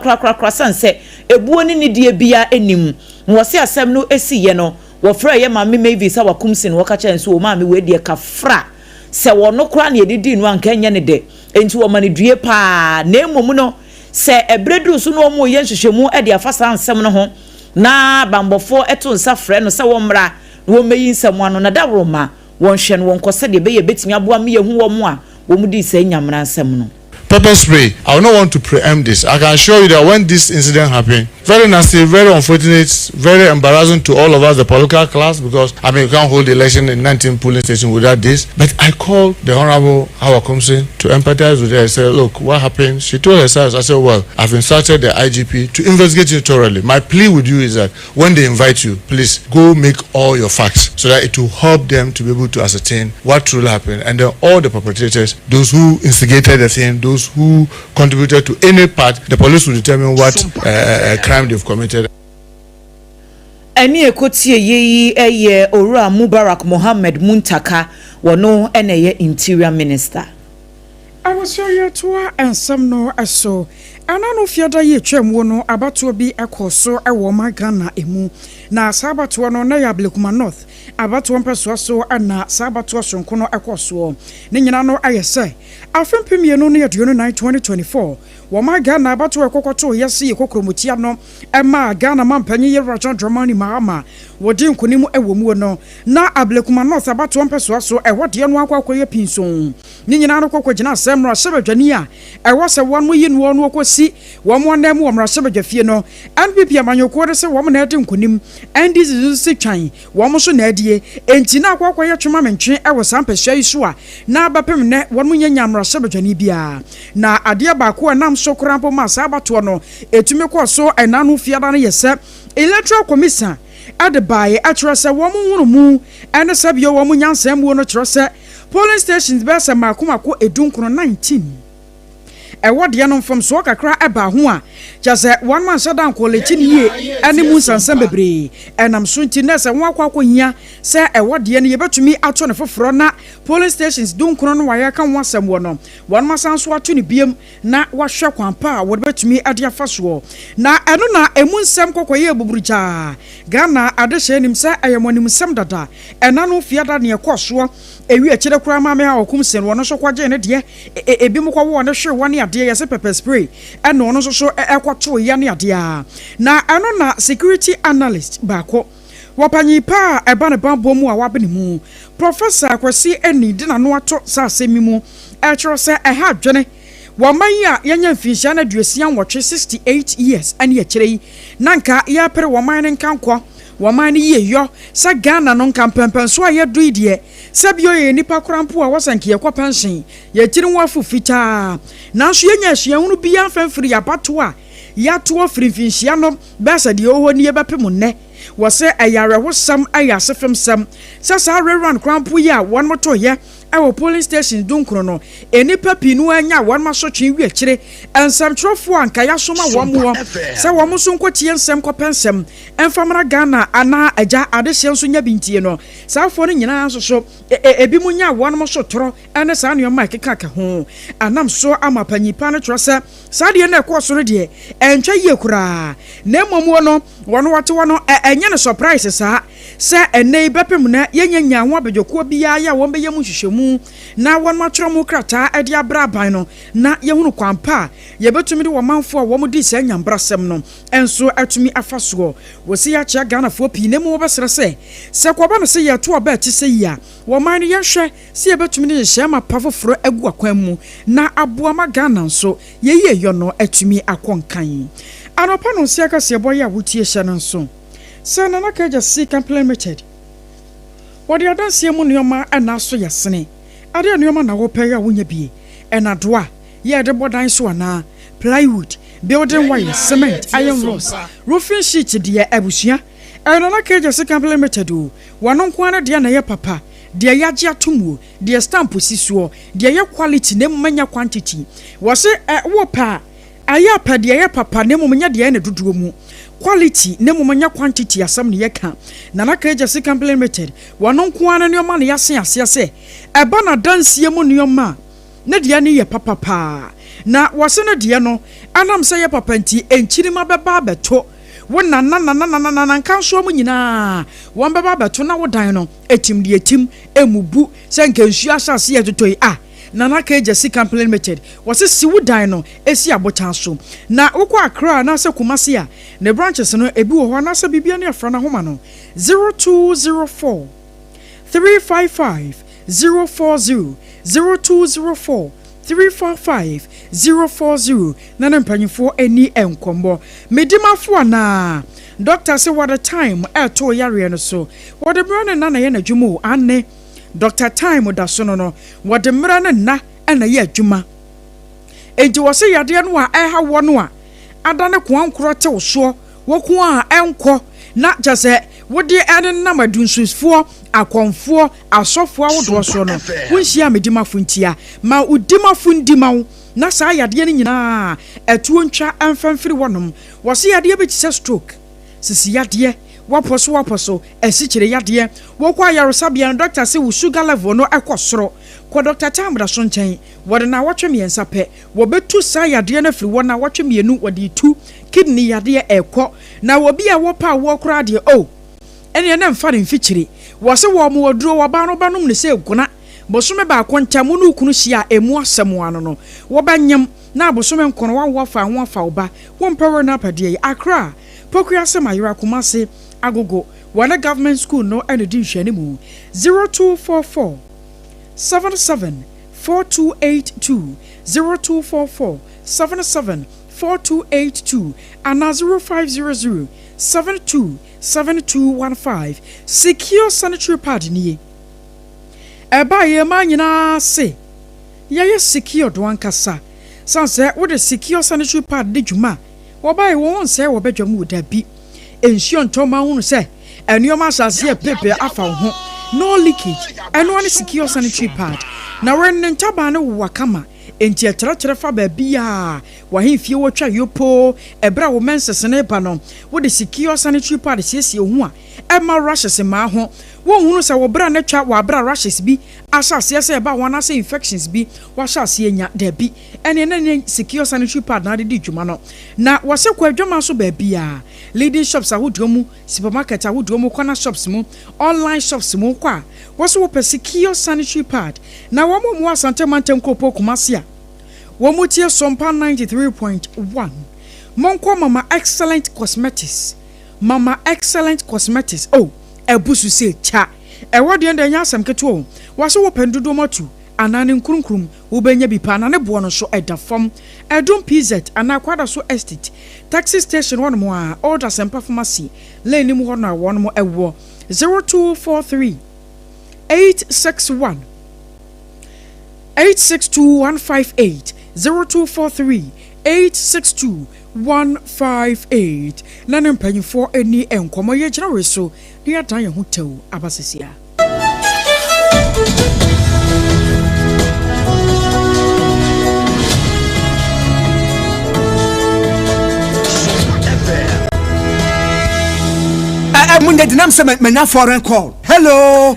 sanse ebuo ni ne die bia enim wo se asem no esi ye no wo fra ye maame meive sa wakumsen wo ka kyen so wo maame we de kafra se wo no kura na edidi no anka nya ne de enti wo mane due pa na emom no se ebredu so no mo ye nhwehwemu e de afasa ansem no ho na bambofo eto nsa frɛ no se wo mra wo meyi nsɛm ano na daworoma won hwɛ no won kɔsɛ de be ye betimi aboa me ye hu wo mo a wo mu di sɛ nyamra nsɛm no. Pepper spray. I will not want to preempt this. I can assure you that when this incident happened, very nasty, very unfortunate, very embarrassing to all of us, the political class, because I mean, you can't hold the election in 19 polling stations without this. But I called the Honorable Awakumsin to empathize with her. I said, look, what happened? She told herself, I said, well, I've instructed the IGP to investigate you thoroughly. My plea with you is that when they invite you, please go make all your facts so that it will help them to be able to ascertain what truly happened. And then all the perpetrators, those who instigated the thing, those who contributed to any part, the police will determine what crime they've committed. Eni ekotie yeyi eye Owura Mubarak Mohammed Muntaka wono ene interior minister. I was here to ensem no eso. Anano fiada ye twam no abato bi ekoso ewo magana emu na sabato no na ya Ablekuma North abato mpeso so na sabato sonko no ekoso ne nyina no ayese afempem no ne yaduno 2024 wo magana abato ekokoto yesi ekokromotia no ema Ghana mampanyi ye Rajon Dramani Mahama wodi nkonim ewo mu no na Ablekuma North abato mpeso so ewode no akwakoye pinson ne nyina no kokogina semra sebadwani a ewo se won yi no no kosi womo na mu omra sebadwafie no NPP amanyoko de se womo na edi nkonim NDC se twan womo so na adie enti na akwakoye twema mentwe ewo sampehya isu a na abapem ne womo nyanya amra sebadwani bia na ade ba ko nam so krampo ma sabato no etumi ko so enanu fiada no yese electoral commission adebaye atrose womo hunu mu ene sabio womo nyansam wo no trose polling stations be se makomako edunkro 19 ewode no mfom so kakra eba ho a jase one man shadan college ni ye ene mu sansam bebre enam so nti na se won akwakwo hia se ewode no yebetumi ato ne foforo na polling stations dunkro no waya kan wasam wo no one man sanso ato ne biem na wahwe kwampa wo betumi ade afaso na eno na emu nsam kokoye ebuburuja Ghana adehye nim se ayemonim sam dada enano fiada ne ekoso ewi akire kura ma me ha okumsen wo no so kwaje ne de ebi mu kwa wo ne hwe wo ne ade yese pepper spray eno no so ekwato ya ne ade a na eno na security analyst baako wapanyi pa eba ne bambo mu a wabene mu Professor Kwasi eni de na no ato sa asemi mu e kiro se ha dwene Waman ya yanya mfinhyia duasia nwɔtwe 68 years ane akyire yi nanka ya pere waman ne nkankɔ waman ne yeyo sa Ghana no nkampempenso a yɛdoi de sabio ye nipa korampo a wasanke yɛkɔ pension yɛkyiri ho afufita nanso yenya asuahunu bia mfamfiri yapato a yato afrimfinhyia no bɛsa de oho ne yɛbɛpem nne wɔsɛ ayareho sam ayasefem sam sasa rerun korampo ya wɔn moto yɛ ɛwɔ polling station dunkro no enipa pinu anya wɔn masotwe wi akyire ensamtrofo anka ya soma wɔn mo sɛ wɔn so nkotie nsɛm kɔpɛnsɛm ɛmfamra Ghana ana agya adehye nso nya bintie no saafo no nyinaa so ebi mu nya wɔn mo so toro ɛne saa ne ɔma keka ka ho anam so ama panyipa no tro sɛ saa de na ɛkɔ so no de ɛntwa yie kura na mmom no wɔn wɔte wɔn ɛnyɛ no surprise saa sɛ ɛnɛ bɛpem na yenya nya ho abedwokuo bia ya wɔn bɛyɛ mu hwehwɛmu na wɔn matwerɛ mu krata ɛde abraban no na yɛhunu kwampa yɛbɛtumi de wɔmanfo a wɔn di sɛ nyambrasɛm no ɛnso atumi afa soɔ wɔsi ya kyɛ Ghana fo pii na mu wɔbɛsrɛ sɛ kɔba no sɛ yɛto ɔba ɛte sɛ yi a wɔman no yɛhwɛ sɛ yɛbɛtumi de hyɛ ma pa foforɔ agu akwan mu na aboa ma Ghana nso yɛyɛ yɔ no atumi akɔ nkan anɔpa no nsia kɛseɛ bɔyɛ a wotie hyɛ no nso sɛ Nana Kaja si complimented wɔde adanseɛ mu nneɛma ɛna so yɛsene ade nneɛma na wɔpɛ ya wonya bie ɛna doa yɛde bɔdan so ana plywood building wire cement iron rods roofing sheet deɛ abusua Nana Kaja si complimented o wɔno nko ana deɛ na yɛ papa deɛ yɛagye atomuo deɛ stamp sisuo deɛ yɛ quality na mmanya quantity wɔse wo pa ayɛ pa deɛ yɛ papa na mmanya deɛ na dodoɔ mu quality ne mumanya quantity asam ne yeka Nana Kaja si complimented wɔno nko ana ne ɔma ne yase ase ase ɛba na dansie mu ne ɔma ne de ne yɛ papa pa na wɔse ne de no anam sɛ yɛ papa nti enkyirima bɛba abɛto wo na nkanso mu nyinaa wɔn bɛba abɛto na wo dan no etim de etim emubu sɛ nkansu asase yɛ totoi Nana Kaja si complimented was a siwudan no esi abotan so na wokɔ Accra na se Kumasi a ne branches no ebi wo hɔ na se bibia ne afra na homa no 0204 355 040 0204 355 040 na ne mpanyifo ani enkombo medimafo ana doctor say what the time to yare no so what the brand na ye na dwumo ane Dr. Time da so no what the mra na ye adwuma enti wo se yade no a ɛha wo no a ada ne koankoro te so wo ko a ɛnkɔ na jase wo de ɛne na madunsusfo akonfo asofo awodo so no wonhia medimafo ntia ma udimafo ndima na saa yade ne nyinaa ɛtuo ntwa ɛmfamfiri wonom wo se yade be ti stroke sisi yade waposo esikyire yade wo kwa yaresabia doctor say wo sugar level no ekosoro ko Dr. Time da so nkyɛn wode na watwe miensa pɛ wo betu sa yade na firi wo na watwe mienu wode tu kidney yade ekɔ na wo bia wo pa wo kora de ene na mfa ne mfikyire wo se wo mo woduro wo ba no banom ne se guna bosome ba kontamu no kunu hia emu asɛm ano no wo banyam na bosome nkono wa fa ho afa wo ba wo mpawer na pade Accra Pokuya Semayira Kumasi Agogo Wana Government School no energy shenimu 0244 77 4282 0244 77 4282 and 0500 72 7215 secure sanitary pad ni eba ye ma nyina se ye secure do ankasa sanse wo de secure sanitary pad de dwuma wobai won se wo bedwam da bi ensio ntoma hunu se enuoma asase pepe afa ho no leakage eno one secure sanitary pad na wen ntaba ne wakama enti ekyerɛkyerɛ fa ba bia wa hemfie wotwa yopo ebra wo mensese ne ba no wo de secure sanitary pad siesie ho a ema rashes ma ho wo hunu se wo bra ne twa wa bra rashes bi asase se ba wana se infections bi wa asase nya da bi ene ne secure sanitary pad na de dwuma no na wo se kwa dwuma so ba bia leading shops ahodomu supermarket ahodomu corner shops mu online shops mu kwa wo so wo secure sanitary pad na wo mo asante mantem kopo Kumasi a wo mo tie Sompa 93.1 monko mama excellent cosmetics ebusu se cha e wode enda nya asem keto wo so wo pendodo matu anane nkrunkrum wobenya bi pa anane bo no so edafom edom PZ anakwada so estate taxi station one mo a order Sempa pharmacy lane mu hono a one mo ewo 0243 861 862158 0243 862-158 Nana mpanyinfo eni enkomo ye gyina reso ne adan ye ho tew abasesia Munde dinam se menya foreign call. Hello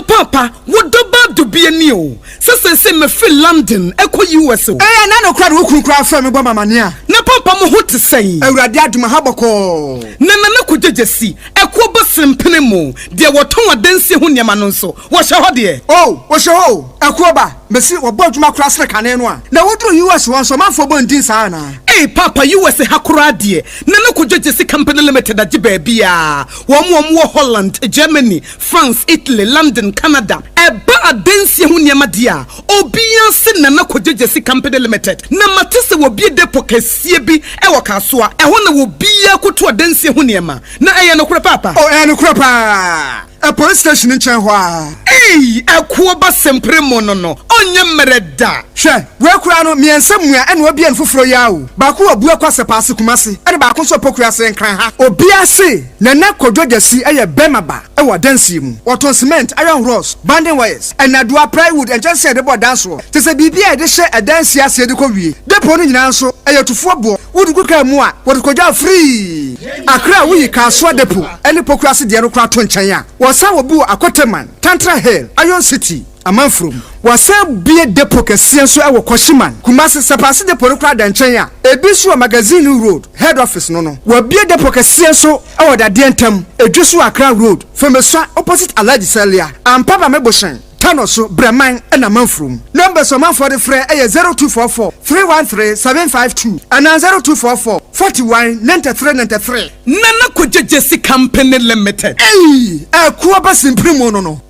papa, what do be a new? Se me feel London, echo US. Eh, na no crowd who crowd from me mama nia. Na papa mo what to say? Awurade aduma habako. Na kuje jesi, echo bosim penemo. Dia woton adansi ho niam no so. Wo hye ho de. Oh, wo hye ho. Echo ba, mesi wo boduma krasre kane no a. Na wo do US won so manfo bo ndin sa na. Eh papa US hakura de. Na kuje jesi company limited agiba bia. Wo Holland, Germany, France, Italy, London, Canada. Eba adansi ho niam dia. Obian se na kojejesi company limited. Na matese wo bie depo kesie bi e wo kasoa. E ho na wo bia koto adansi ho niam. Na eye no kura papa. Oh, eye no kura pa. A police station in Chenhua. Hey, a kuoba sempre monono. Onye mereda. She, we kura no miensemua ene obi en foforo yawo. Ba ko obu akwase paase kumase. Ene ba ko so pokua se nkran ha. Obi ase na kodwogesi eye bemaba. E wo dansi mu. Woton cement, iron rods, banding wires. Enadua plywood and just say the board dance ro. Te se bibia de she dansi ase de ko wie. Depo no nyina so eye tufo bo. Wodi kuka mu a, wodi kodwa free. Akra wi ka so depo. Ene pokua se de no kra to nchen ya. Wasa wobu akoteman, Tantra Hill, Iron City, Amanfrom. Wasa bie depo kese so e wo Koshiman. Kumase sepase depo no kra da nchen ya. Ebisu magazine road, head office no. Wa bie depo kese so e wo da de ntam. Edwisu Accra road, Femeswa opposite Alaji Celia. Ampaba meboshen. Tanoso Breman and Amanfrom. Numbers of man for the free 0244 313 752 and 0244 41 93 93. Nana Kojejesi Company Limited. Hey, a kuaba simprimo no.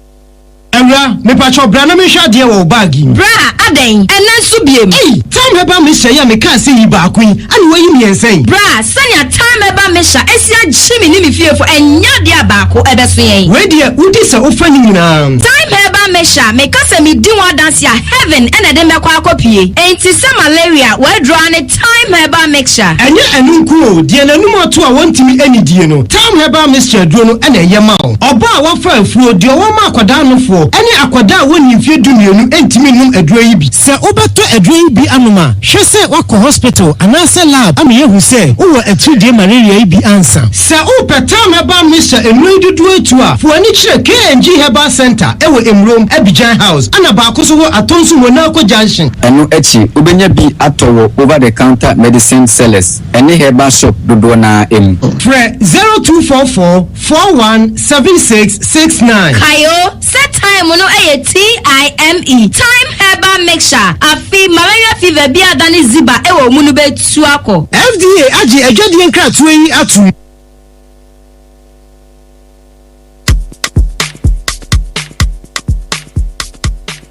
Ewra, me pacho bra na me hwa de wo bagi. Bra, aden, enan so biem. Hey, time heba me hye ya me kan se yi ba akun. Ani wo yi miensen. Bra, sanya time heba me hya esia gyimi ni me fiefo enya de abako ebeso yen. We de udi se ofa ni nyina. Time heba me hya me kase me di wa dance ya heaven ena de me kwa akopie. Enti se malaria we draw ne time heba mixture. Enye enunku o, de nanum ato a wontimi eni die no. Time heba mixture duro no ena yema o. Oba a wafa afuo de wo ma akwada no fo. Any akwada woni mfie dumienu entimi num aduro yi bi se obeto aduro yi bi anoma hwe se wako hospital anase lab am yehu se wo atudie malaria yi bi ansa se opetam heba misha enu dudu etu a fo ani kire KNG Herbal Center ewo Emrom Abidjan House ana ba akoso wo atonsu Monaco Junction enu echi obenya bi atowo over the counter medicine sellers any herbal shop dodo na em Fre 0244 417669 Kayo set time no TIME time herbal mixture afi malaria fever bi adani ziba ewo munu betu akọ FDA agi adwade nkratu yi atu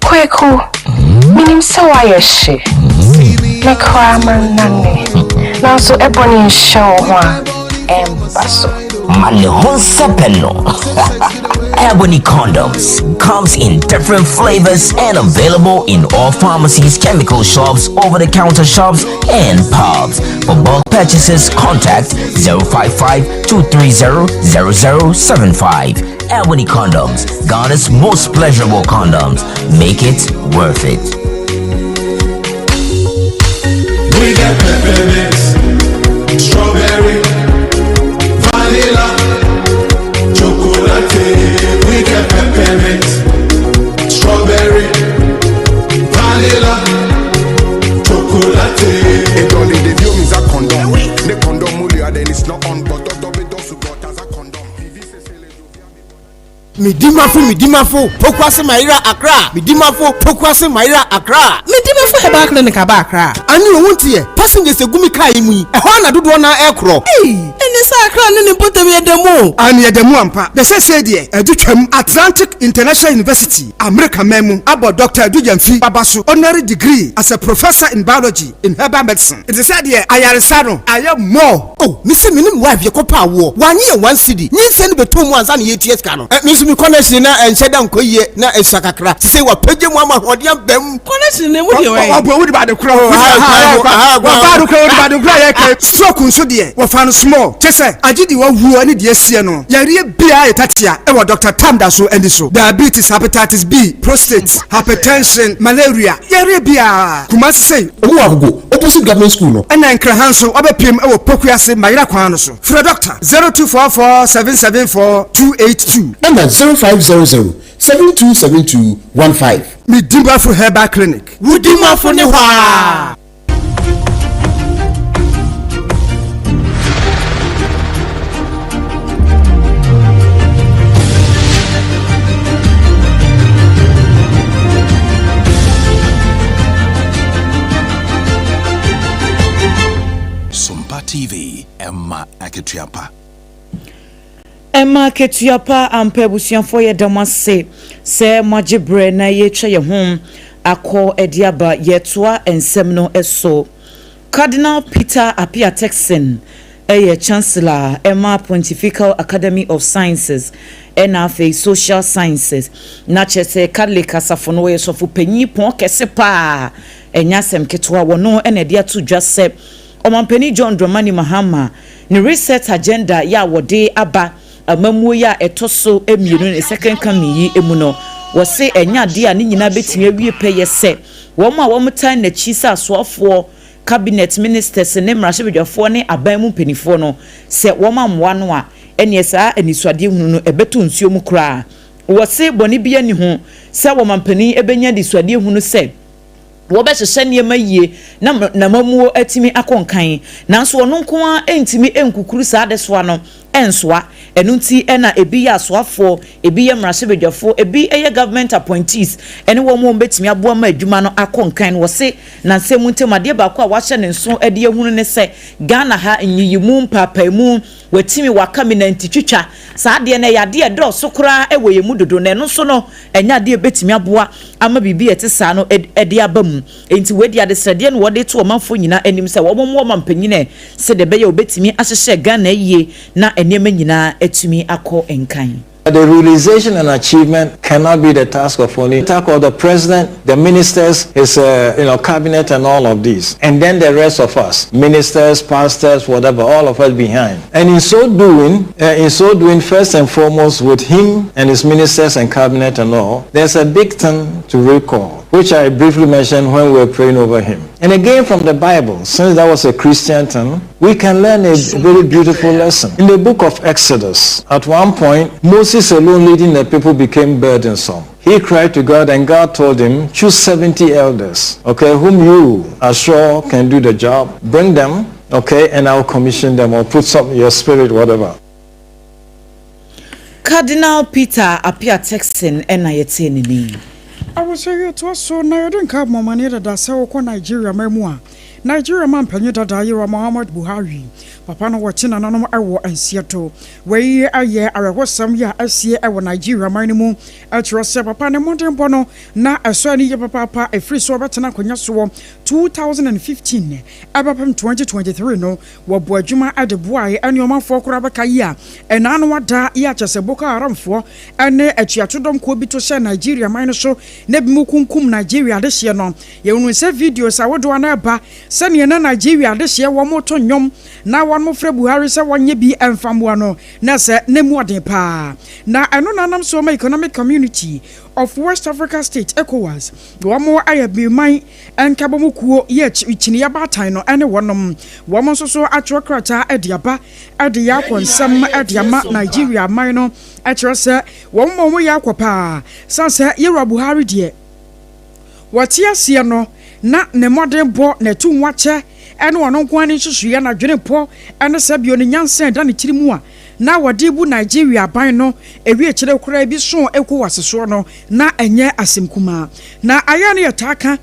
Kweku minim sawa yeshe me kwa manane na so ebony show ho embaso Malehonsa Penno. Ebony Condoms comes in different flavors and available in all pharmacies, chemical shops, over-the-counter shops, and pubs. For bulk purchases, contact 055-230-0075. Ebony Condoms, Ghana's most pleasurable condoms. Make it worth it. We got peppermints, strawberry, vanilla, chocolate. We get peppermint, strawberry, vanilla, chocolate. It only the view is a condom. The condom mulia then it's not on, but the dosu got as a condom. Midimafo, Pokwase Maira Accra. Midimafo, Pokwase Maira Accra. Midimafo Herbal Clinic Accra. And you won't hear passengers a gumi kai mui. A hana do na aircraft. Hey, ni sa akra ne ni potem yedemu an yedemu ampa de say de edutwam Atlantic International University America memu abo Dr. Adujamfi Babaso honorary degree as a professor in biology in herbal medicine. It is said here ayaresa no aye more. Oh, me say minim wife ye kopa wo wanye one city nyi se ne beto mu ansa na yeties ka no me so me connection na enhyeda nkoyie na esakakra say wa pagye mu ama hodiam bam connection ne mu de we obo wo de ba de kro wo ba de kro wo de ba de kro ye ke stroke nso de wo fa no small chese agidi wo wu ani de asie no yare bia etatia e wo Dr. Tamda so endi so diabetes, hepatitis B, prostate, hypertension, malaria yare bia kuma say owo agogo opposite government school no ena nkra so obepiem e wo pokuase mayira kwan no so for doctor 0244774282 and 0500727215 me dimba for herbal clinic wudima for ne hwa. Sompa TV, Emma Aketiapa. Emma Aketiapa ampebusianfo ye damase se majibre na ye twa ye hom akọ ediaba yetoa ensem no eso. Cardinal Peter Apia Texan Chancellor Emma Pontifical Academy of Sciences NFA Social Sciences na chese Catholic asafono ye sofo panyi pon kese pa enyasem ketwa wono ene dia to dwase Omampeni John Dramani Mahama ni research agenda ya wode aba amamuo ya etoso emienu ne second coming yi emuno wo se enya de a ne nyina betime wie peye se wo ma wo mutan na chisa asoafo cabinet ministers ne mrahwebedwafo ne aban mu penifo no se wo ma mwa no a ene saa aniswade hunu no ebeto nsuo mu kra wo se boni bia ni ho se wo mampeni ebenya diswade hunu se wo be hye niema yie na mamuo atimi akonkan nanso ono nko a entimi enkukuru saa de so ano ensoa enunti ena ebi ya soafo ebi ya mrahwebedwafo ebi eye government appointees ene wo mo betimi aboa ma adwuma no akonkan wo se na nsemu ntemade ba ko a wahye ne nso ade ehunu ne se Ghana ha nyiyimu mpapaimu watimi wakame twitwa saa de na yade edo so kura ewo yemu dodo na no so no enya de betimi aboa ama bibi etesa no ede abam enti wedi ade srede no wode to omanfo nyina anim se wo mo mampanyine se de be ya obetimi ahyehye Ghana yie na enema nyina etumi akọ enkan. The realization and achievement cannot be the task of only the president, the ministers, his cabinet, and all of these, and then the rest of us, ministers, pastors, whatever, all of us behind. And in so doing, first and foremost, with him and his ministers and cabinet and all, there's a big thing to recall, which I briefly mentioned when we were praying over him. And again from the Bible, since that was a Christian thing, we can learn a very beautiful lesson. In the book of Exodus, at one point, Moses alone leading the people became burdensome. He cried to God, and God told him, choose 70 elders, okay, whom you are sure can do the job. Bring them, okay, and I'll commission them or put some in your spirit, whatever. Cardinal Peter Apia Texan NIT. I was say it was so na yodin ka momani da se wo Nigeria mamu a Nigeria man panyi dada yewa Muhammad Buhari papa no wote na nanom ewo ansieto we aye arehosam ya asie ewo Nigeria man mu atwose papa ne modembo no na eso ani ye papa efri so betena konya so 2015 abapam 2023 no wo bo adwuma adeboae ani omafo kora beka yi a ena no wada ya chese Boko Haramfo ene achiatodom ko bi to she Nigeria man so na bi mu kunkum Nigeria de hye no ye unu se videos awodo na ba sane na Nigeria de hye wo moto nyom na won mo fra Buhari se wonye bi emfamoa no na se nemu oden pa na eno nanam so ma economic community of West Africa State ECOWAS wo mo ayabi man enkabomu kuo ye chini ya batan no ene wonom wo mo so atwokrata ediaba ede ya konsam ediama Nigeria man no atwose wo mo ya kwapa sanse ye Buhari de wati asie no na ne modern bo na tu nwache ene wono nko ani hyehyɛ na dwene po ene sabio ne nyansa da ne tirimu a na wade bu Nigeria ban no ewie kyerɛ kora bi so ECOWAS no na enye asemkuma na aya ne yataka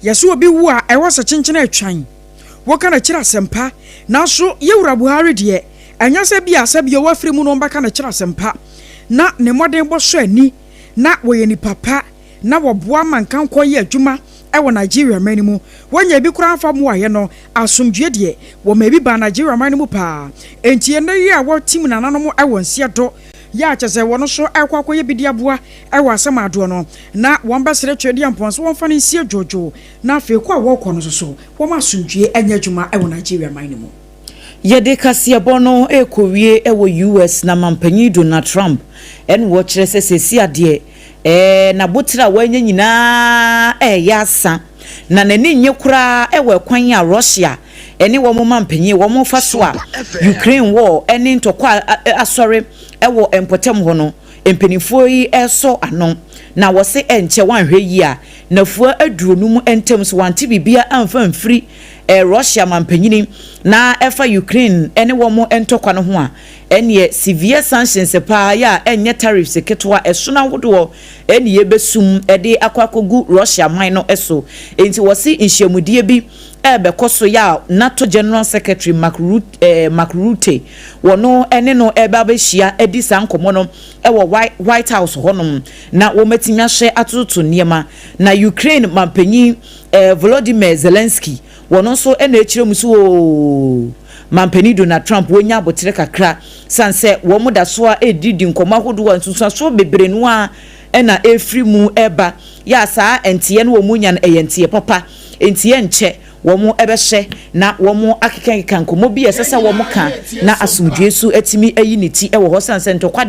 yeso obi wu a ɛwɔ se kyenkyene atwan wo kana kyerɛ asempa na so yewura Buhari de enya se bia se bia wa firi mu no mbaka na kira sempa na ne moden bo so ani na wo ye ni papa na wo boa mankan kɔ ye adwuma ewo Nigeria manimu wonya bi kura afa mu aye no asomdwe de wo ma bi ba Nigeria manimu pa enti ene yi a wo tim nananom ewo nsia do ya chese wono so ekwa ye bidi aboa ewo asem ado no na won besere twedi amponso won fa ne nsia jojo na afi kwa wo kɔ no so wo ma asomdwe anya adwuma ewo Nigeria manimu Ade Akye Abia ekowie ewo US na mampanyi Donald Trump en wo kire sesesi ade na botra wanya nyina yasa na nani nye kura ewe kwan a Russia eni wo mo mampanyi wo mo fa so a Ukraine war eni ntokwa asore ewo empotem ho no empenifo yi eso ano na wo se enche wanhwe yi a na fua aduro mu entem so wanti bibia amfa mfiri Russia mampanyini na efa Ukraine ene wo mo entokwa no ho a ene severe sanctions pa ya enye tariffs ketwa esona wodo ene ye besum ede akwakogu Russia man no eso enti wo se nhyiamudie bi bekoso ya NATO General Secretary Mark Rutte wono ene no eba behia edi sankomo no ewo White House honom na wo matimya hye atoto niema na Ukraine mampanyi Volodymyr Zelensky wono so ene ekire muso mampani Donald Trump wonya abotere kakra sanse wo muda so a edidi nkoma hodo wansusu so bebre no a ena efri mu eba ya saa entiye no wo munya na eyentiye papa entiye nche wo mu ebehye na wo mu akeka nkomo bi esesa wo mu ka na asumdwe su atimi ayi niti ewo ho sanse ntokwa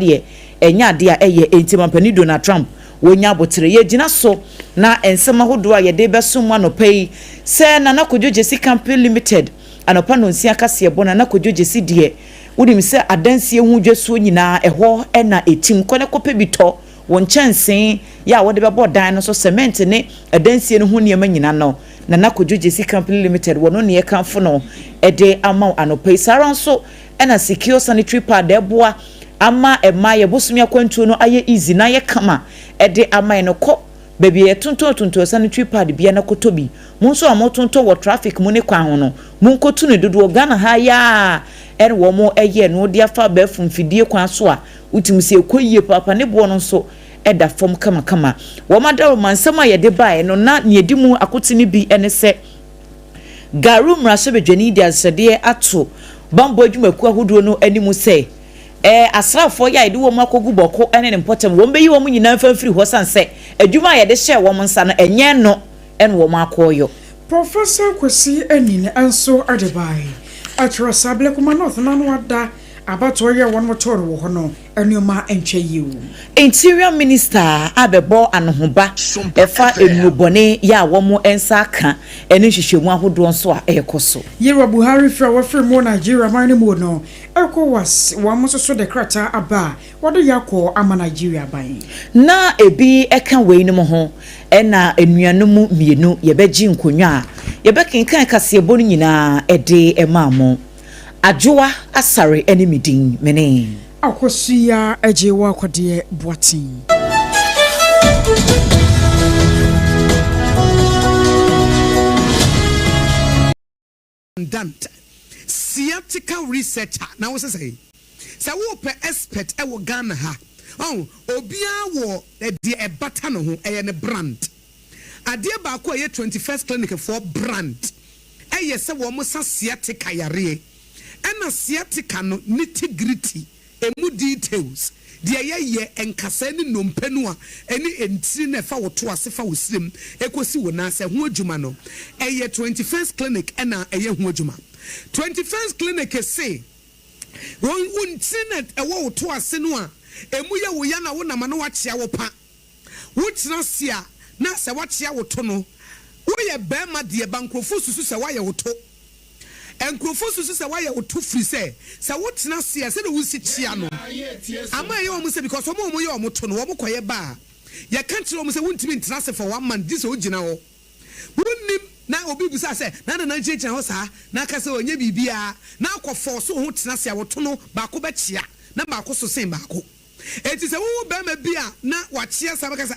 enya ade a eye enti mampani Donald Trump wonya abotere ye gina so na ensema hodo a ye de besom anopai se na nakodwo Jesse Campbell Limited anopa no nsia kase bona na kodwo Jesse de wodim se adansie hu dweso nyina eho na etim kone kope bito won chansen ya wode bebo dan no so cement ne adansie no hu niema nyina no na kodwo Jesse Campbell Limited wono ne yekanfo no ede ama anopa saran so na secure sanitary pad eboa ama ema ye bosumi akwantuo no aye easy na ye kama ede ama no ko baby tonto sanitary pad bia na kotobi munso amotonto wo traffic mu ne kwan ho no munkotu ne dodo Ghana ha ya ene wo mo eye no dia fa ba fumfidie kwan so a utimse ekoyie papa ne bo no so eda fom kama wo madaro mansama ye de bae no na ne edimu akoti ne bi ene se garu mrashe bedwani dia sede ato bambo adwumaku ahodo no animu se asrafo ya ide wo makogu boko ene ne potem wo mbeyi wo mu nyina mfamfiri ho sanse adwuma ya de hye wo nsa no enye no ene wo makoyo Professor Kwesi Enine anso adebai atro sable kuma north na no ada abato ye won motor wo ho no enuma entwe yiwu Interior Minister abebo anohoba efa enubone ya wo mo ensa ka ene hwehwemu ahodo nso a ekoso Yewa Buhari fra wa fra mo Nigeria man mu no ECOWAS wa mo so de krata aba wodo yakọ ama Nigeria ban na ebi eka wei no ho ena enuanom mienu yebeji nkonwa yebekenkan kasebo no nyina ede emamo Ajoa asare enemidin mene akosia ejewa akode boatin Dant sciatica researcher na wo say wo pe expert e wo Ghana ha obia wo de ebata no ho eye ne brand ade ba ko ye 21st clinic for brand eye se wo mo sa sciatica yare ena sciatica no nitty-gritty emu details de ye enkasa ni nompenu a eni entiri na fa woto ase fa wosrem ekosi wona se ho adwuma no eye 21st clinic ena eye ho adwuma 21st clinic say won untinet ewo woto ase no a emu ye wo ya na wo na ma no wachia wo pa wo tena sia na se wachia woto no wo ye be ma de bankrofo susu se wa ye woto enkrofo susu se wa ye woto free se wo tena sia se de wo si chia no ama ye wo mo se because wo ye wo moto no wo koye ba ye kan kire wo mo se wontimi ntena se for 1 month this o gina wo wonnim na obi busa se na nchechina ho sa na ka se onye bibia na akofo so ho tena se woto no ba ko ba chia na ba ko so sen ba ko enti se wo be ma bia na wa chia sa ba ka se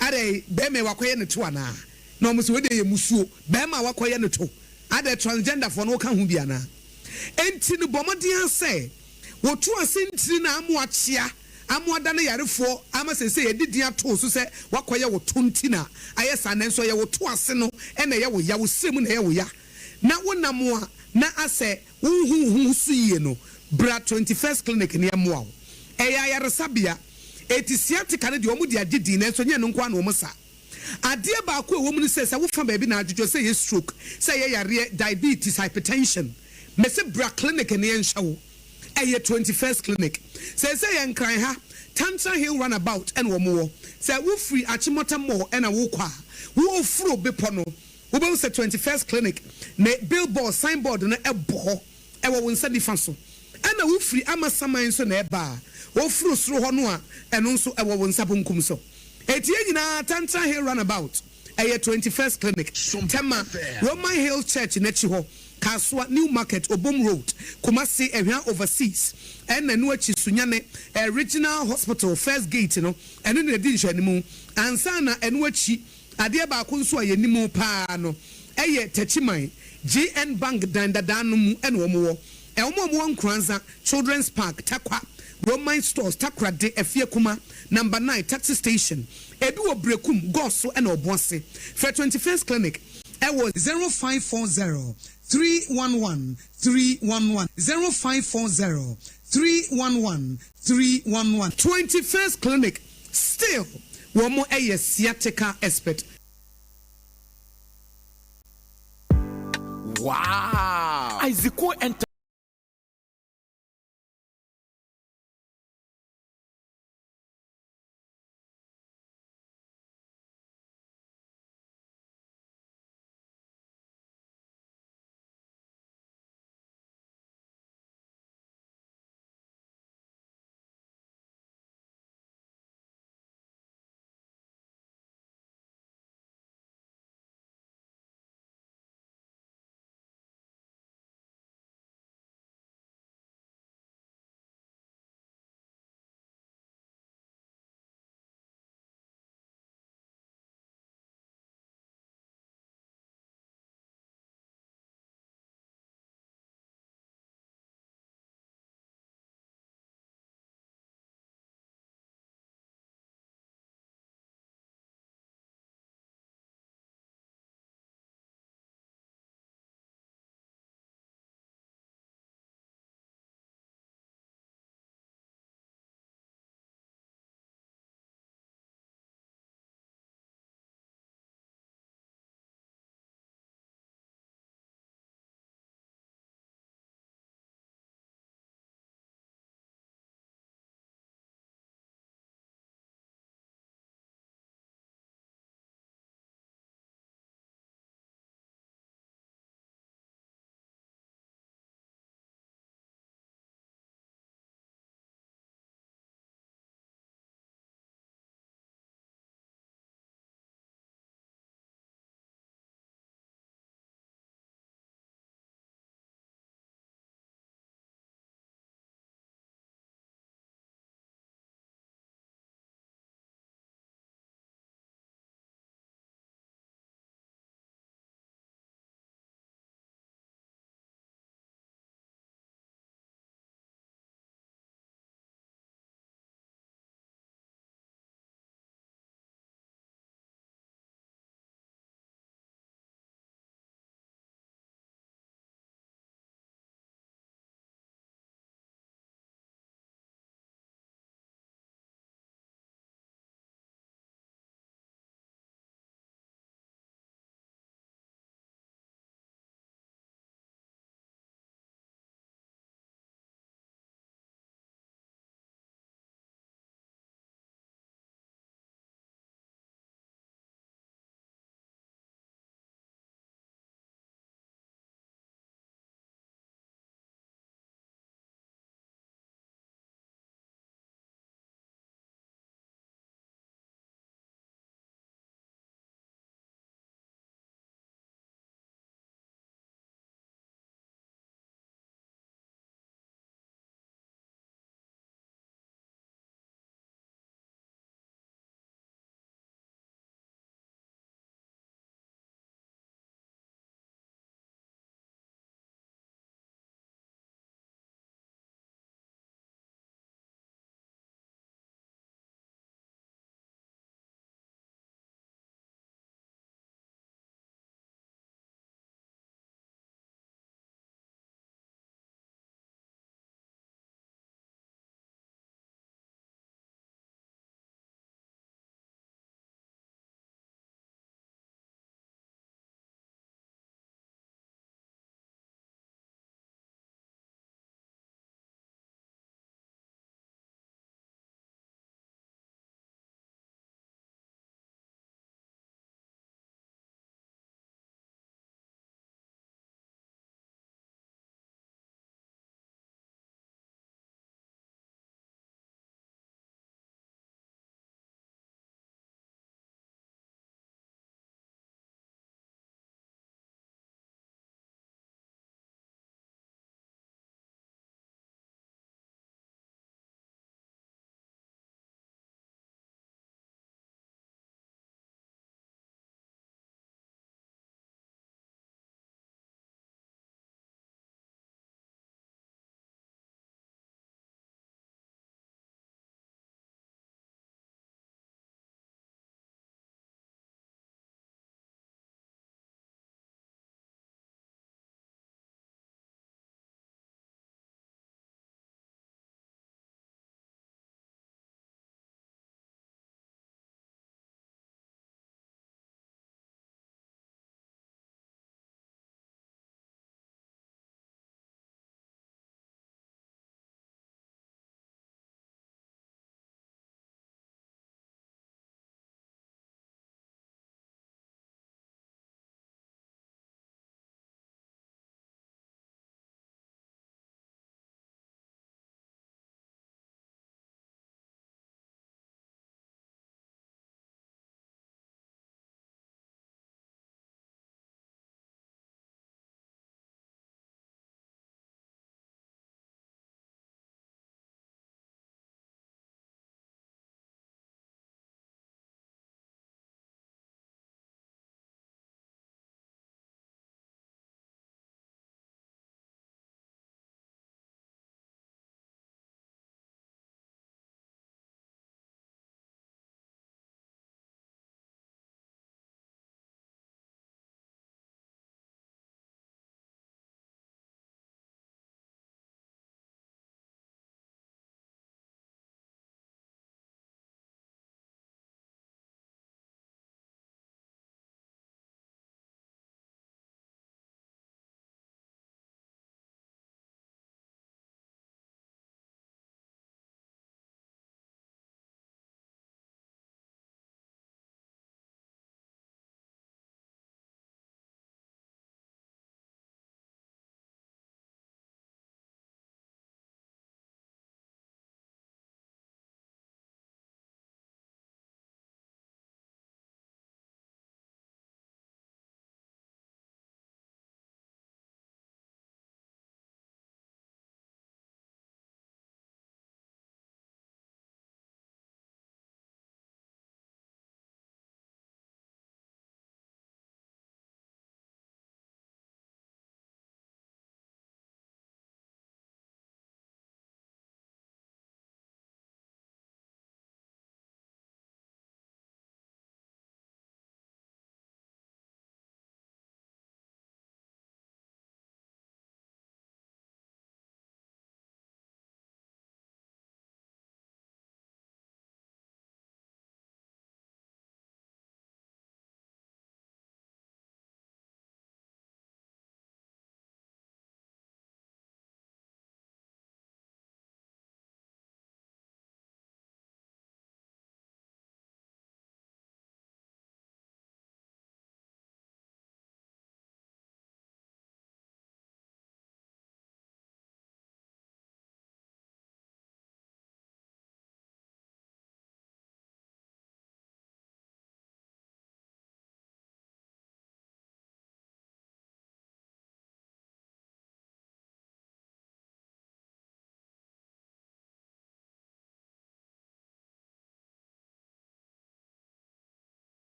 are be me wa koye ne to ana na mo se we de ye musuo be ma wa koye ne to ade transgender for no ka hu bia na enti no bomodian say wo to asentiri na amoachia amoada na yarefo ama se yedidian to so se wakoye wo tonti na ayesa na nso ye wo to ase no e na ye wo ya wo sremu na ye wo ya na wonamo a na ase hu suye no bra 21st clinic ne amoa eya yaresabia etisiatika ne de omudi agidi na nso nye no nkwa na omusa ade ba ko ewo mu ne se wo fa ba bi na adwodwo se ye stroke se ye yare diabetes hypertension me se bra clinic ne nhyawo eye 21st clinic say ye nkran ha Tantra Hill runabout and womo say wo free Achimota Mall and a wo kwa wo fro bepo no wo be say 21st clinic ne billboard signboard no ebo e wo nsa difa so and wo free amasaman so na eba wo fro soro ho no a eno nso e wo nsa bonkum so etie nyina Tantra Hill runabout eye 21st clinic tema Roman Hill Church na chi ho Kaswa New Market Obom Road Kumasi ehwa overseas and na no achi sunyane regional hospital first gate no eno na di nhwanimu ansa na eno achi ade ba ko nso ayenimu pa no eye tachiman GN Bank dandadanu mu eno omo wo nkranza Children's Park Tarkwa Roman Stores Takra de Efie Kuma number 9 taxi station ebi wo brekum goso eno oboase for 21st clinic it was 0540 311 311 0540 311 311 21st clinic still one more a sciatica expert. Wow, Isaac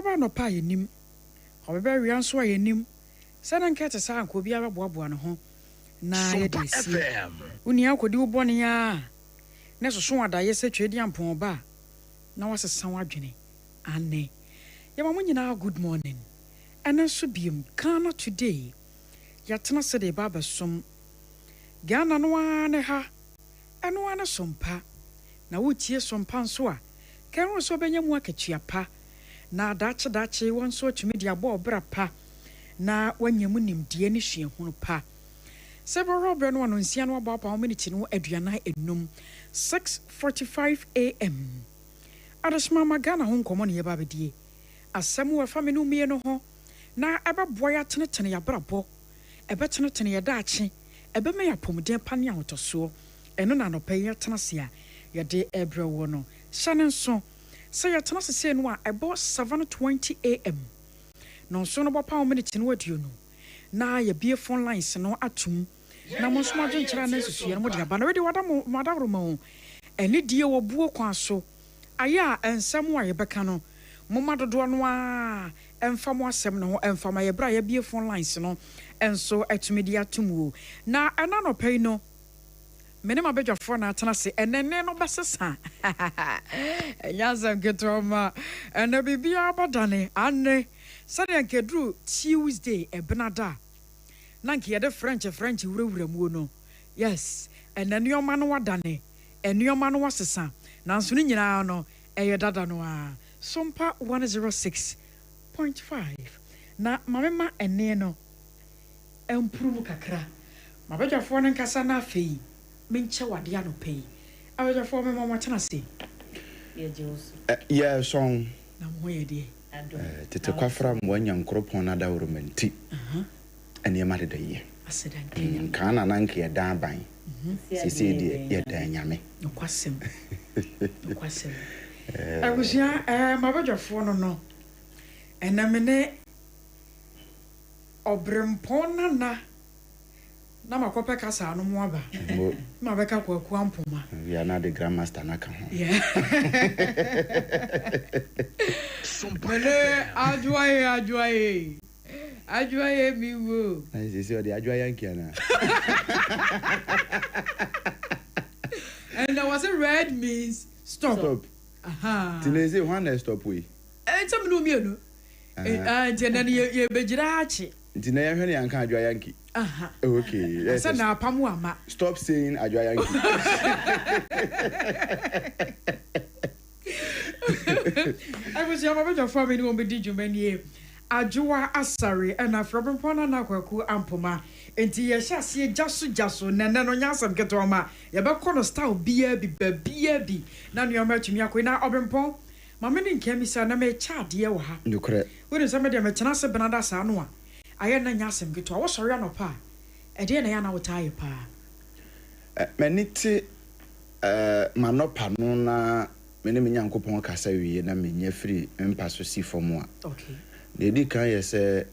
Obeba no pa yenim. Obeba wian so yenim. Sana nkete sa anko bia beboaboa no ho. Na ye de si. Uni akodi wo bone ya. Na so so ada ye se twedi ampon ba. Na wasesa wadwene. Ane. Yama munyina good morning. And so biem Ghana today. Yatena se de baba som. Ghana no ane ha. Eno ane sompa. Na wutie sompa nso a. Kan so benya mu akachiapa. Na dache won so tumi dia bo obra pa. Na wanyam nimdie ne hwe hunu pa. Several Robert no anonsia no aba pa minute no aduana enum 6:45 am. Adesma magana ho nkomo ne yeba bedie. Asɛm wa fa me no mie no ho na ɛbɛboa ya tenetene ya brabɔ ɛbɛtenetene ya daache ɛbɛma ya pomden pa ne ahotoso ɛno na no pɛ ya tenase a yɛde ɛbrɛwo no hyane nso sɛ ya tenase se no a ɛbɔ 7:20 am no nso no bɔpa minute no aduo no na ya bie phone lines no atum na mo nso adwenkyera na susua no mo de aba na wedi wada mo madawroma ho ɛne die wo buo kwa so aya ensɛm a yɛbɛka no Mama dodo no a emfa mo asem no emfa ma ye bra ye bie phone lines no enso etumi dia tumu na ana no pay no mene ma bedwafo na atena se enene no besesa enyaza getoma ena bibia abadane ane sade ankedru Tuesday ebenada na nke ye de French wurawura mu no yes enene yoma no wadane eniyoma no wasesa nanso ni nyina no eye dada no a Sompa 106.5 na mamema ene no improve kakra mabedwafo no nkasa na afei menche wade anopei abedwafo me mama tena se ye jeus yeah song na mo ye de tete kwafra mo anyankropon na da romanti ene ma de ye asedan kana na nke ye dan ban sisi de ye dan nyame nokwasem Abusia mabedwafo no enamene obrempona na makope kasa no mo aba mabeka kwaku ampoma we are not the grandmaster na kan ho yeah Sompele ajuaye mi wo sisi o de ajuaye nkiana and there was a red means stop. Aha. Tineze one stop we. Tell me no me no. Tinani ye bejirachi. Tina ya hwene yanka adwa yanki. Aha. Okay. Yes. Say na pamu ama. Stop saying adwa yanki. I was your mama for me no be djumani. Ajua asare na frobempona na kwaku ampoma. Enti ye hyase jaso nene no nyasam ketoma ye be kono style bia bi na no ma tumi akoi na obempon ma me nke mi sa na me chaade wo ha nukre we se me de me tena se benada sa no a aye na nyasam ketwa wo sori anopa e de na ya na wotaye pa meniti manopa no na me ne nyankopon kasa wiye na me nya free mpaso si fomo a okay de di kan ye se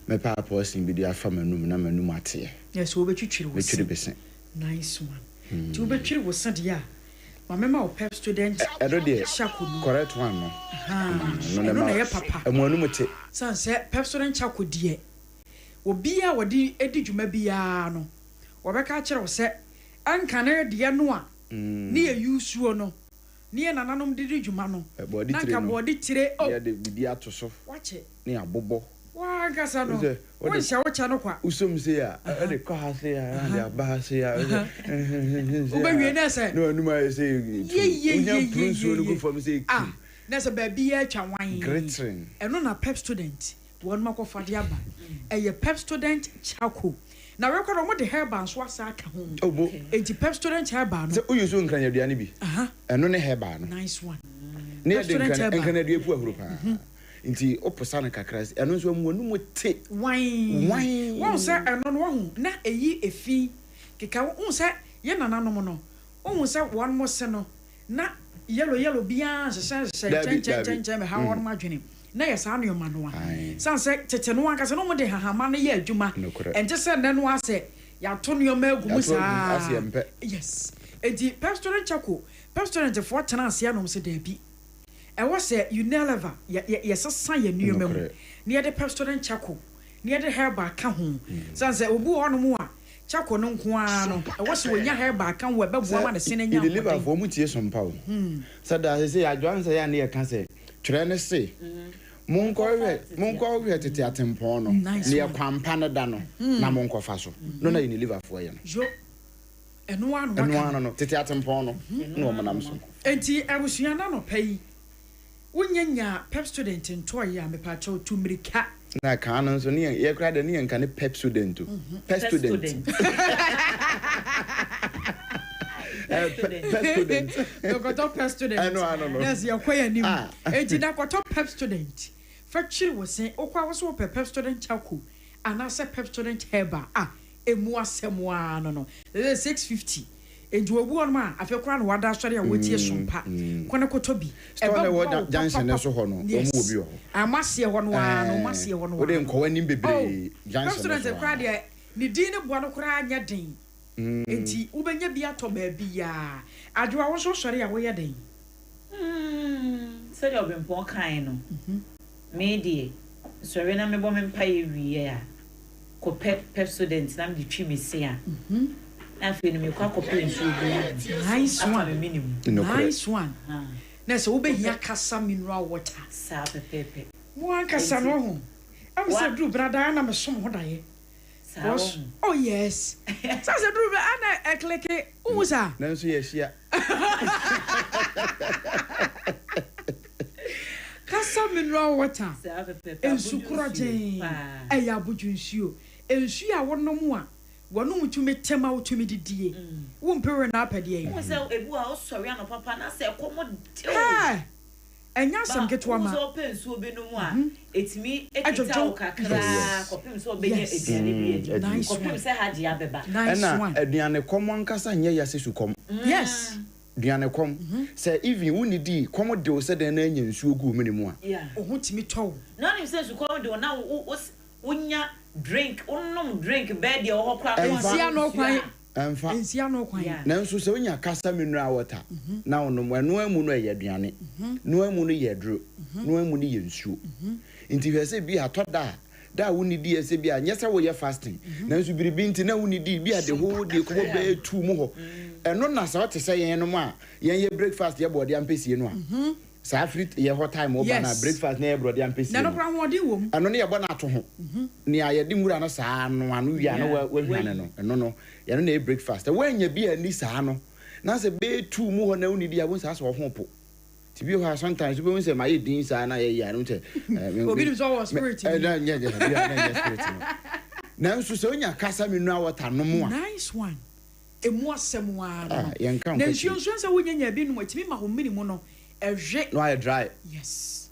me pa person bi dia fa manum na manum ate yes wo betwitwiri wo betwiri besen nice one ti wo betwiri wo sande ya ma mema o pep student edo de chakunu correct one no no na ye papa amanum te san se pep student chakudie obi a wodi edi dwuma bia no wo beka kire wo se anka na de no a ne ye yusuo no ne ye nananom de dwuma no na ka bodi tire o ye de bibia to so wache ne abobo wa gasa no wo sha wo cha no kwa usom se ya e kwa ha se ya ya ba se ya o ba wie na se no anuma se unya prince no go from se na se ba bia twa wan greeting eno na pep student won makofa de aba ye pep student chako na we kwado mo de herba so asa aka ho enti pep student herba no se uyuso nkran aduane bi eno ne herba no nice one ne de nkran aduane pu ahuro pa nti oposa na kakra eno nso mu no te wine won se eno no ho na eyi efi keka won se ye nananom no won se won mo se no na yellow bia chen ha won ma dwene na ye sa no ma no a san se tete no anka se no mo de hahama no ye adwuma ente se ne no ase ya to no ma agumu sa yes enti pastor chako pastor ente fo tena ase anom se da bi was say Unilever yes a sign ye new memo near the pepsodent charcoal near the hair back home sans obu on mo charcoal no nko no was when your hair back kan we be bo ma the sene nya deliver for mutie Sompa o said that say adwan say ya na ye kan say twere ne say Munko we tete atempon no ne ye kwampa ne da no na munko fa so no na deliver for ye no eno ano no tete atempon no no manam so enti abusua na no pay Wunyanya pep student in toy ya me pacho to mirika na kan so ne ye kra de ne nka ne pep student pep student pep student you got top pep student I know yes you kwaya nim enti na got top pep student factory was say okwa was so pep student chako and I said pep student heba emu asemwa no 650 enti obu on ma afekura no wada sori a wotie Sompa kwana kotobi ebe wo junction ne so ho no omu obi ho amase ho no no mase ho no wo de nko wani bebre junction student kra de ni din ne bua no kra anya den enti ubenya bia to ba bia adwa wo so sori a wo ye den se de obempon kan no me die sori na me bo me mpa ye wiye a ko pep student na me di twi me se a afei no me kwa kopin so nice one minimum nice one na so wo be hia kasa mineral water sa pepepe mo an kasa no ho am say do brada na me som ho dae oh yes sa say do ana ekleke umusa na so ye hia kasa mineral water sa pepepe ensukroje eya budunsuo ensu a wonom a wonu mutumi tema utumi didie wo mpere na apede wo se ebu a osori ano papa na se komo ha enya sam ketwa ma wo pensu obi no mu a etimi ekita o kakra kopim so obenye ediane bi kopim se haji abeba na aduane komo nkasa nye ya se sukom yes aduane kom se even woni di komo de o se den na anya nsu ogu minimu a ohun timi tow na nim se sukom de na wonya drink drink bed ye ho kwa ensia no kwan emfa ensia no kwan na nso se wonya kasa mineral water na onom eno amu no ye aduane no amu no ye dro no amu no ye nsuo nti hwese bi atoda da woni di ese bi a nyese wo ye fasting na nso biribi nti na woni di bi a de ho de ko be tu mu ho eno na sa wote se yen no ma yen ye breakfast ye body ampesie no a sa fruit ye hot time oba na breakfast na ye brody ampesie na no kra ho di wom eno ne ye bo na to ho ni aye di mura no sa no anu wia no wa hwane no eno no ye no na breakfast we nya bi ani sa no na se be tu mu ho na woni di abon sa so ho po ti bi ho sometimes we say my din sa na ye ya no te obi do so spirit na nya spirit na nso se onya kasa mineral water no mu a nice one emu asemwa no ye nka na nsuo se wonya bi no matimi ma ho minimum no ehwe no I dry yes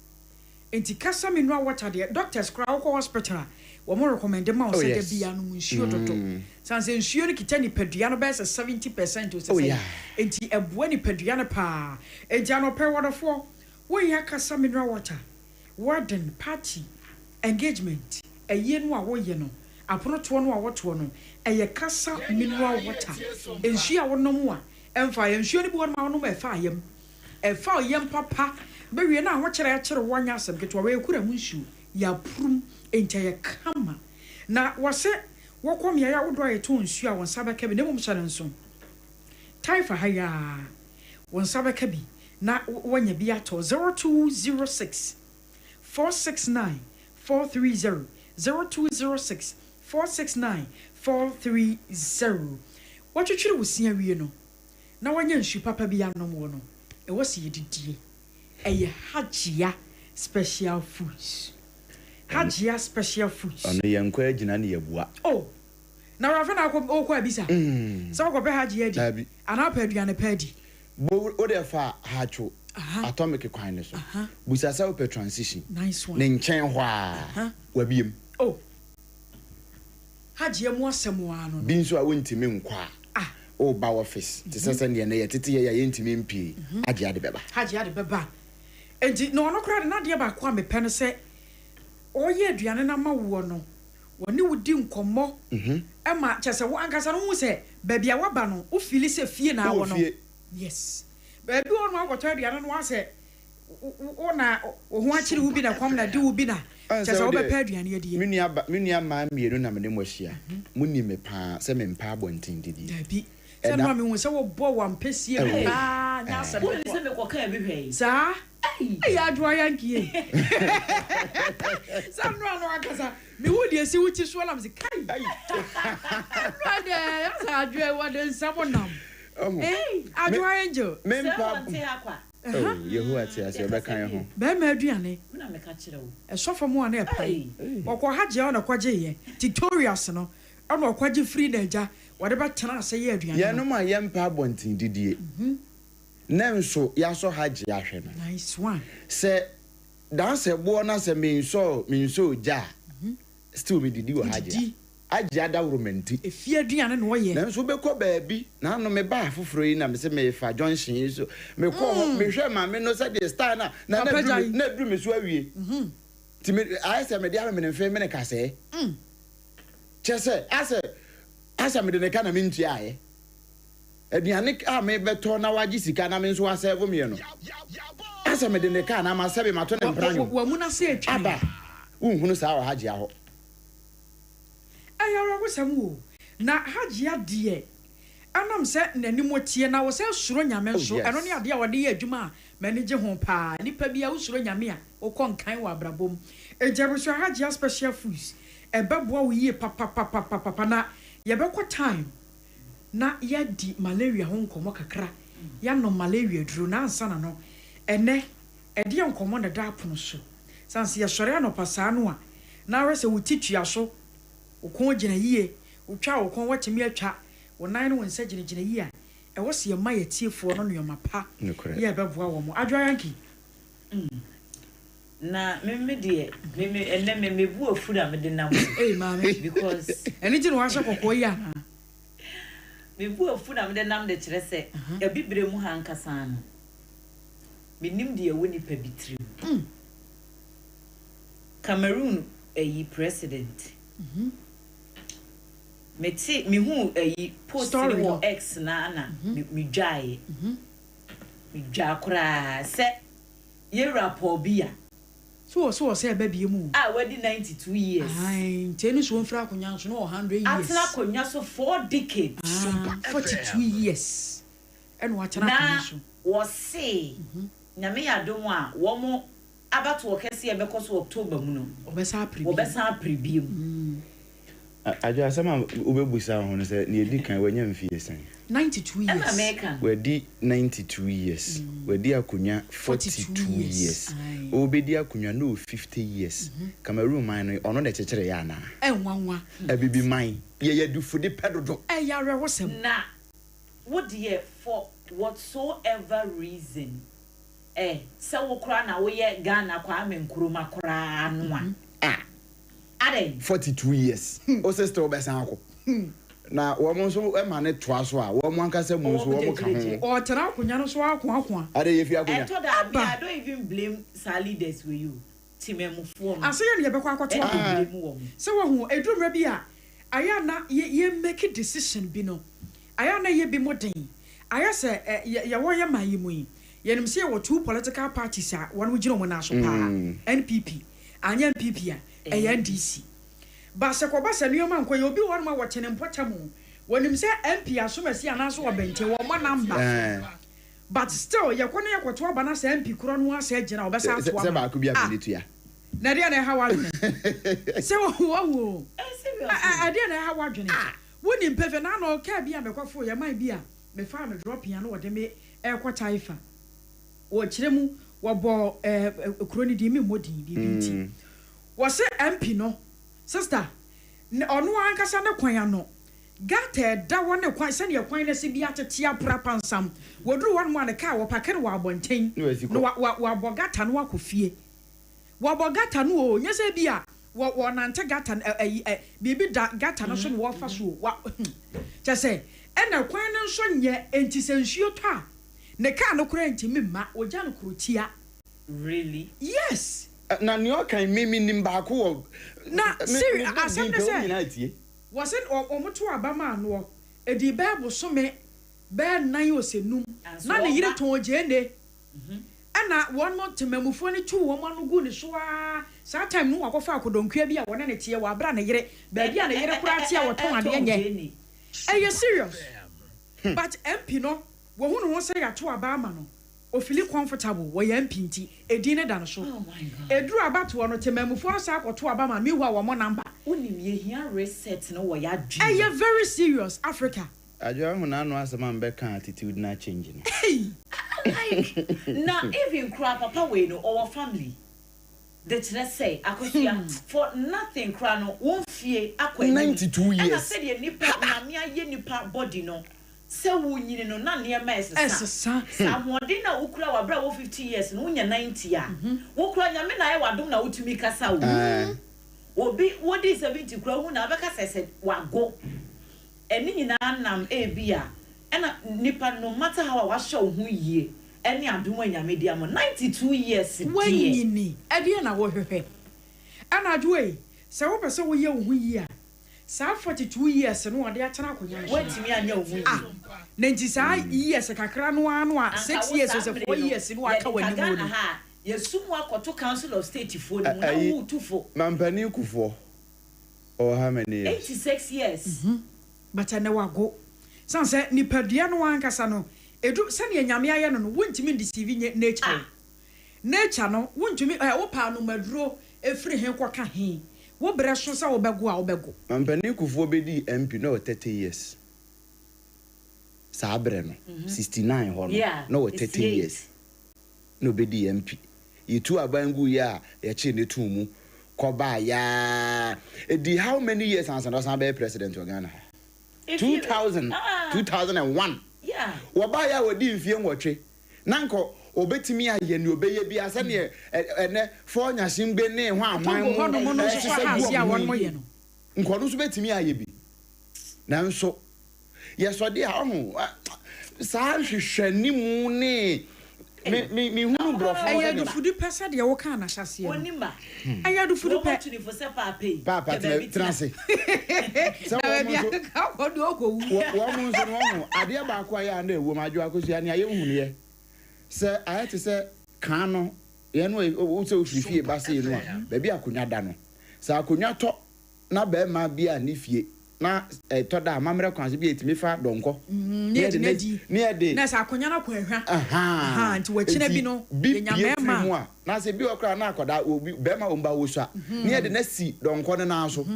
enti kasa mineral water de doctors kra wo hospital wo mo recommend ma o se de bia no nsuo toto sanse nsuo no kita ni padua no be 70% o se enti ebua ni padua no pa enti anope wodofo wo ya kasa mineral water warden party engagement eye no a wo ye no apono to no a wo to no eye kasa mineral water nsuo a wo no mu a emfa ye nsuo ni bi wo ma wo no ma fa yem efa yem papa be wie na ho kire wonya asem ketwa we kura mu nsuo ya prum enti ye kama na wose wokom ya wodo ye to nsuo a won sabaka bi ne mum sare nso taifa haya won sabaka bi na wonya bi ato 0206 469 430 0206 469 430 watwetwere wosia wie no na wonya nsuo papa bi anom wo no e wose yedidie eye hajia special foods hajia special foods ono yankwa agina ne yabua oh na rafa na okọ abisa so ko be hajia di ana pa aduane pa di bo o de fa hacho atomic kwan ne so busa sa pe transition nice one ne nchen hwa wabiem oh hajia mu asemo ano bi nso a wontimi nkwa o ba office ti sese ne ye tete ye ye ntimi mpie hajia de beba enti no no kra na de ba kwa me pe no se oye aduane na ma wo no woni wudi nkomo ema chese wo ankasa no hu se baabi a waba no wo fili se fie na wo no yes baabi wo no agoto aduane no wa se ona wo ho akire wo bi na kwam na de wo bi na chese wo be pa aduane adi menua ma mienu na me mo hia muni me pa se me mpa abonten didi dabi se no me hu se wo bo wa mpesie nya se bo se me ko ka bi hwei sa ai adwa yankie sa no akasa me wo de si wo chi so lam se kai no de ya sa adwa wo de nsabonam adwa yanjo me mpa akwa Yehovah ti ase be kan ho. Be ma aduane. Na me ka kire wo. Esofo mo na epai. Okwo haje ona kwaje ye. Victorious no. Ona kwaje free na eja. Wode be tena ase ye aduane. Ye no ma ye mpa abontin didie. Na nso ya so haje ahwe no. Nice one. Se dan se bo na se me nso ja. Still me didi wo haje. Agia da romanti efie aduane no ye na so be ko baabi na no me ba foforo yi na me se me fa junction yi so me ko me hwe ma me no se the star na dru me so awie ti me I say me dia me ne fe me ne kase chese ase me de ne kana me ntua aye aduane a me beto na waji sika na me nso aserve me no ase me de ne kana ma sebe ma to ne mpranyo wa mu na se atwa aba unhunu sa wa haje aho ayara wosamu na hajia de anam se nanimo tie na wo se suro nyame nso eno ne ade a wode ye adwuma manage ho pa nipa bia wo suro nyame a wo konkan wa abrabom ejabuso hajia special foods ebeboa wo yie papa na yebekọ time na yadi malaria ho nkomo kakra ya no malaria duro na ansa na no ene ede nkomo na da apono so sanse ye sore anopasa no a na rese wo titua so ukon gina yie utwa ukon watimi atwa wonan no wonsa gina yie a e wo se ma yetiefo no nyoma pa ye beboa wo mo adwayanki na me de me enne me bu afura me de nam mama because anything wa so kokoi ya me bu afura me de nam de kire se e bibre mu hankasa no me nim de woni pa bitrim Cameroon president meti mi hu post ni wo X na mi dwae mi dwa kra se ye rapport bia so say ba bia mu wedi 92 years ai tenu so mfra akonya so no 100 years atena akonya so 4 decades 42 years eno atena akonya so wo se nyame yadom a wo mo abato okese e bekoso October mu no obesa apribie ajo asama ubebusa ho no se ne edi kan wanya mfie sen 92 years American wedi 92 years wedi akunya 42 years obedi akunya no 50 years Cameroon man no ono de chekere ya na enwanwa abibi man ye dufu de pedodo ya rewosem na what the for whatsoever reason se wo kra na wo ye Ghana kwa amenkuruma kra no a 42 years o se still be san akọ na wo mo so e ma ne toa so a wo mo ankasa mu so wo mo ka ho o tera akonya no so akwa ade ye fi akonya I don't even blame leaders with you timemufo ase ye ne bekọ akoto blame wo se wo hu edumra bi a aya na ye make decision bi no aya na ye bi modern aya se ye wo ye mayi mu yi ye nim se ye wo two political parties a won wo gino mo na so pa NPP anya NPP a NDC ba se ko ba se nioma nko ye obi won ma wo chene mpotamu wonim se MP asomasi anaso wo bente wo mo number but still ye ko ne ye kwoto aba na se MP kuro no ase gina obesa ato se ba ko bi ability ya na dia na ha wadwene se wo dia na ha wadwene wonim pefe na no ka bia mekwafo ye man bia me fa me drop ya no wo de me kwotaifa wo kiremu wo bo kuro ni di me modin di binti wo se MP no sister onu ankasa ne kwan ano gata da wone kwan se ne kwan na se bia tetia prapansam woduru won mo ne ka wo pakere wo abonten no wo abogata no akofie wo abogata no o nyese bia wo nante gata bibi da gata no so no wo fa so wa chese ena kwan no so nye entisensuo to a ne ka no kura ntimi ma oja no krotia really yes na New York kan mimi nimba ko na serious asem say was it omoto abama no edi bible so me be nan osenum na ne yire ton oje ne ana one more temamufo ne tu wo manu gu ne so a saa time no wakofa akodonkua bi a wona ne tie wa bra ne yere ba bia ne yere kura tie a woton ade nye you serious but MP no wo hu no ho say ya to aba ama no o feel comfortable wo ya MP nti edin ne da no so eduru abato no temamufo no sa akoto aba ma me hu a wo mo number onim ye hia reset no wo ya dwi you very serious Africa ajo hu na no asema mbeka attitude na change no like now even cry papa we no our family that let's say akosia for nothing cry no won fie akwa 92 years and I said ye nipa na me aye nipa body no se wo nyine no na ne ma esesa samode na wukura wa bra wo 50 years no nya 90 a wukura nya me na ye wadom na wutumi kasa wo obi wodi 70 kura hu na abeka sese wago eni nyina nam ebia ena nipa no matter how I show hu yie eni adom anyame dia mo 92 years wanyini ade na wo hwehwe ana adwe se wo pese wo ye hu yie a sa 42 years no ade atena akonya wetimi anya hu yie na nti sa years kakra no anu a 6 years so 4 years no aka wani mo no yesumu akoto council of state fo no na wo tufo mampani kufo or how many years 86 years but na wago sanse ni padua no ankasa no edu se ne nyame aye no wontimi deceive nature no wontumi wo pa no maduro efiri he koka he wo bre so se wo bego a wo bego mampani kufo bedi MP no 30 years sabre no 69 ho no 30 years no bedi MP yitu abangu ya che ne tumu koba ya edi how many years answer no be president of Ghana 2001 yeah waba ya wodi mfie nwotwe nanko obetimi aye ne obeye bia se ne ene fo nyashimbe ne ho aman no no so hasi a won moye no nkono so betimi aye bi nanso yesode a ho sa hwehwani mu ne me hunu brofo aye do fudi pesa de wo kan na hyase onima aye do fudi pe to ni for se papa papa transe so ka ko do ko wu wo mu so no ade ba ko ya na ewo majo akosia ne aye hunu ye se ayete se kan no ye no wo se ofifie ba se no ba bi akonya da no sa akonya to na ba ma bi a ne fie na to da amamre kwanse bi etimi fa donko ne de na sa akonya na kwahwa aha nti wachina bi no nyame ma na se bi okra na akoda obi be ma omba wo so a ne de na si donko ne na so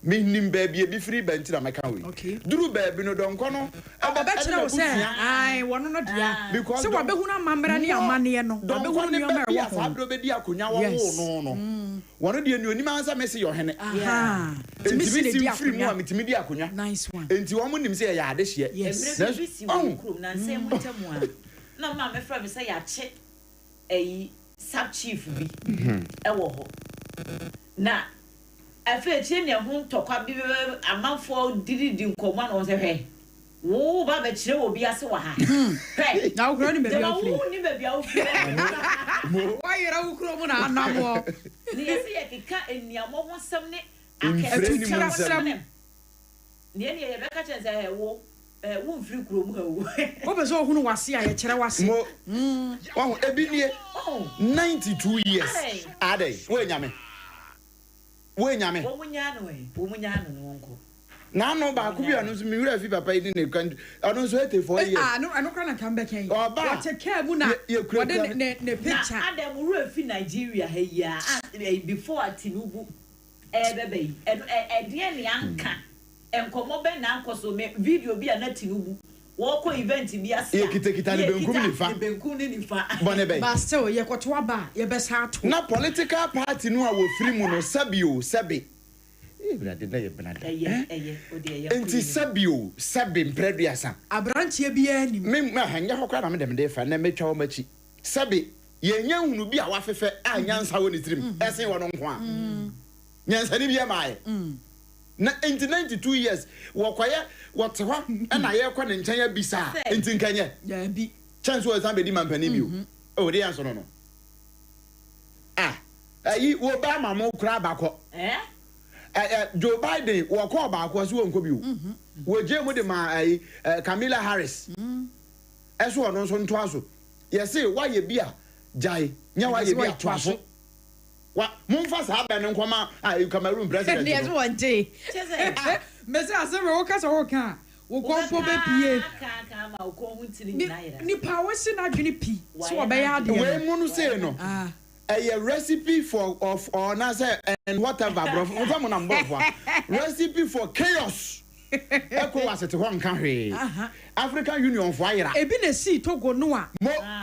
menim ba bi free benti na meka we duru ba bi no donko no ababechira wo se ai wono no dia se wa behu na amamre ne amane no donko ne ba ya sa bro be di akonya wo no wono de ni onima ansa mesi yo hene aha enti di free mu a mitimi di akonya nice one enti wo nim se ya ade hye emre bi si wo krom na nse mu ntamu a na ma me fra me se ya che eyi sub chief bi ewo ho na afa tie ne ho ntokwa bi amanfo didi nkomo na won se hwe wo ba be kire wo bi ase wa ha hwe na wo kro ni be bi afle wo ni be bi afle wa yera wo kro mo na anamo ni ese ye kika eniamo ho sam ne akatuchira sam ne ye be ka chenze wo wo mfiri kro mu ha wo wo be so hunu wase a ye kire wase wo ebinie 92 years ade wo nyame wo nyame wo munya no wonko na no ba ku bia no so mi wura fi papa yi ne kan ono so 84 years ano kra na kan be kan what take care mu na wode ne picture na adam wura fi Nigeria ha ya before Tinubu bebe de ne anka enkomo be na ankoso me video bi na Tinubu wo ko event bi ase ye kitekita ne benkum ni fa bone be ba still ye kwoto aba ye be sa ato na political party no a wo free mu no sabi brade na ye brade ode ye enti sabi mpreduasa abranche bia ni me hanya hokwa na me dem de fa na metwa wo machi sabi ye nya hunu bi a wafefe a nyansa wo ni tirim ese wo no nko a nyansa ni bia maaye na 92 years wokoye wote ho na ye kwa ne nchen ya bisa enti nkanye ya bi chance wo san be di mampani bi o de anso no ayi wo ba mamo kura bako Joe Biden wo ko bako so wonko bi wo je mu de ma Kamala Harris eso no so nto aso ye say wa ye bia jai nya wa ye bi atwaso wa mumfa sa ba ne nkoma Cameroon president yes one day mese aseme wo kasa wo kan wo kompo be pie ka ma wo ko huntiri nyina yira ni power si na dwene pi so wo be ya de we mu no say no a recipe for of or na say and whatever bro mo na mbofo recipe for chaos ECOWAS te ho nka hwe African Union fo ayira ebi na si Togo no a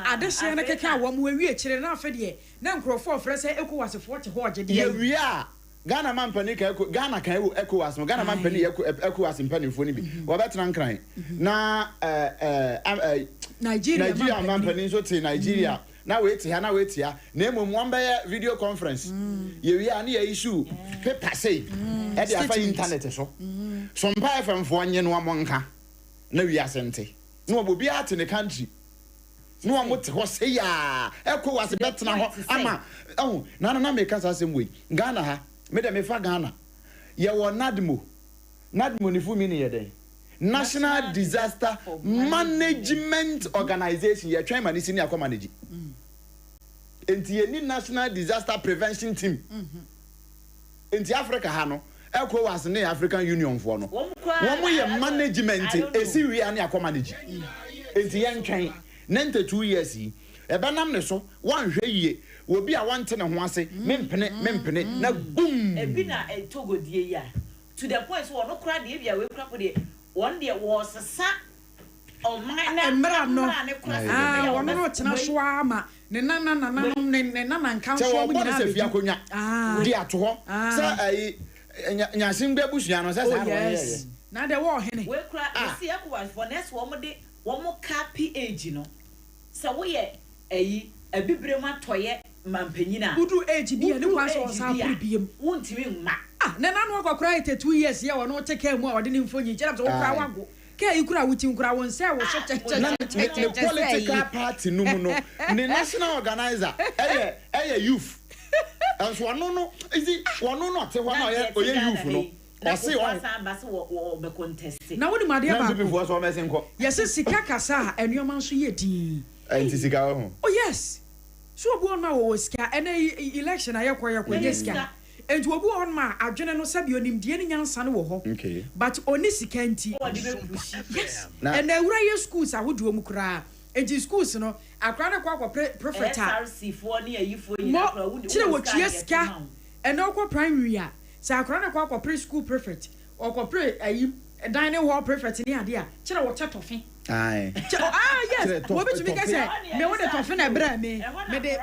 ade hye na keka a wo mo awie kire na afa de na nkrofo frɛ sɛ ECOWAS fo te ho ogede ye wi a Ghana man pani ka Ghana kan ECOWAS no Ghana man pani ECOWAS mpani fo ni bi wo betena nkran na Nigeria man pani so te Nigeria na we te ha na we te ha na emom won be video conference ye wi a na ye issue paper say e dey afa internet so Sompa FM fo anye no amonka na wi asente no obi ate ne country no amote ho say ya ECOWAS betena ho ama na make us asem we Ghana ha me de me fa Ghana ye wo nadmo ni fu mi ne ye den National Disaster Management Organization ye twen mani sini akoma manage enti ye ni National Disaster Prevention Team enti Africa ha no ECOWAS ne African Union fo no wo mo ye management esi wi ani akoma manage enti ye ntwen 92 years yi ebenam ne so wan hwe yie obi a wante ne ho ase mempene na boom ebi na Togo die ya to the point so no kra de bia we kra po de one day was sa o man na emra no wono no tena so ama ne nana nkan so mu nyina be akonwa di ato ho say nyasim be busua no say sa yes na de wo hene we kra see ECOWAS for next wo mo ka page no say wo ye abibre ma toye mampanyina udu age bia ne kwa so sa biem wontimi mma ne nanu akokra 2 years ye wono teke mu a wode ne mfonyi kira so kra wago ka ikura wuti nkura won say wo so cheche political party no mu no ne national organizer youth and so no is wono no te ho na oye youth no ose won wo be contest na wodi made ba people so me senko yes sika kasa enuoma nso ye din enti sika ho oh yes so obu on ma wo sika ene election ayekoye sika enti obu on ma adwene no sabi onimdie ni nyansa no wo ho okay but oni sika enti yes and ewura ye schools ahodo mu kra enti schools no akra ne kwa prefect SRC for ni ayifo nyina kra wo tire wo tue sika ene okwa primary a sa akra ne kwa preschool prefect okwa ayi dan ne ho prefect ni ade a tire wo chetofe ai yes wo bi tumi ka say me wo de tofe na bra me de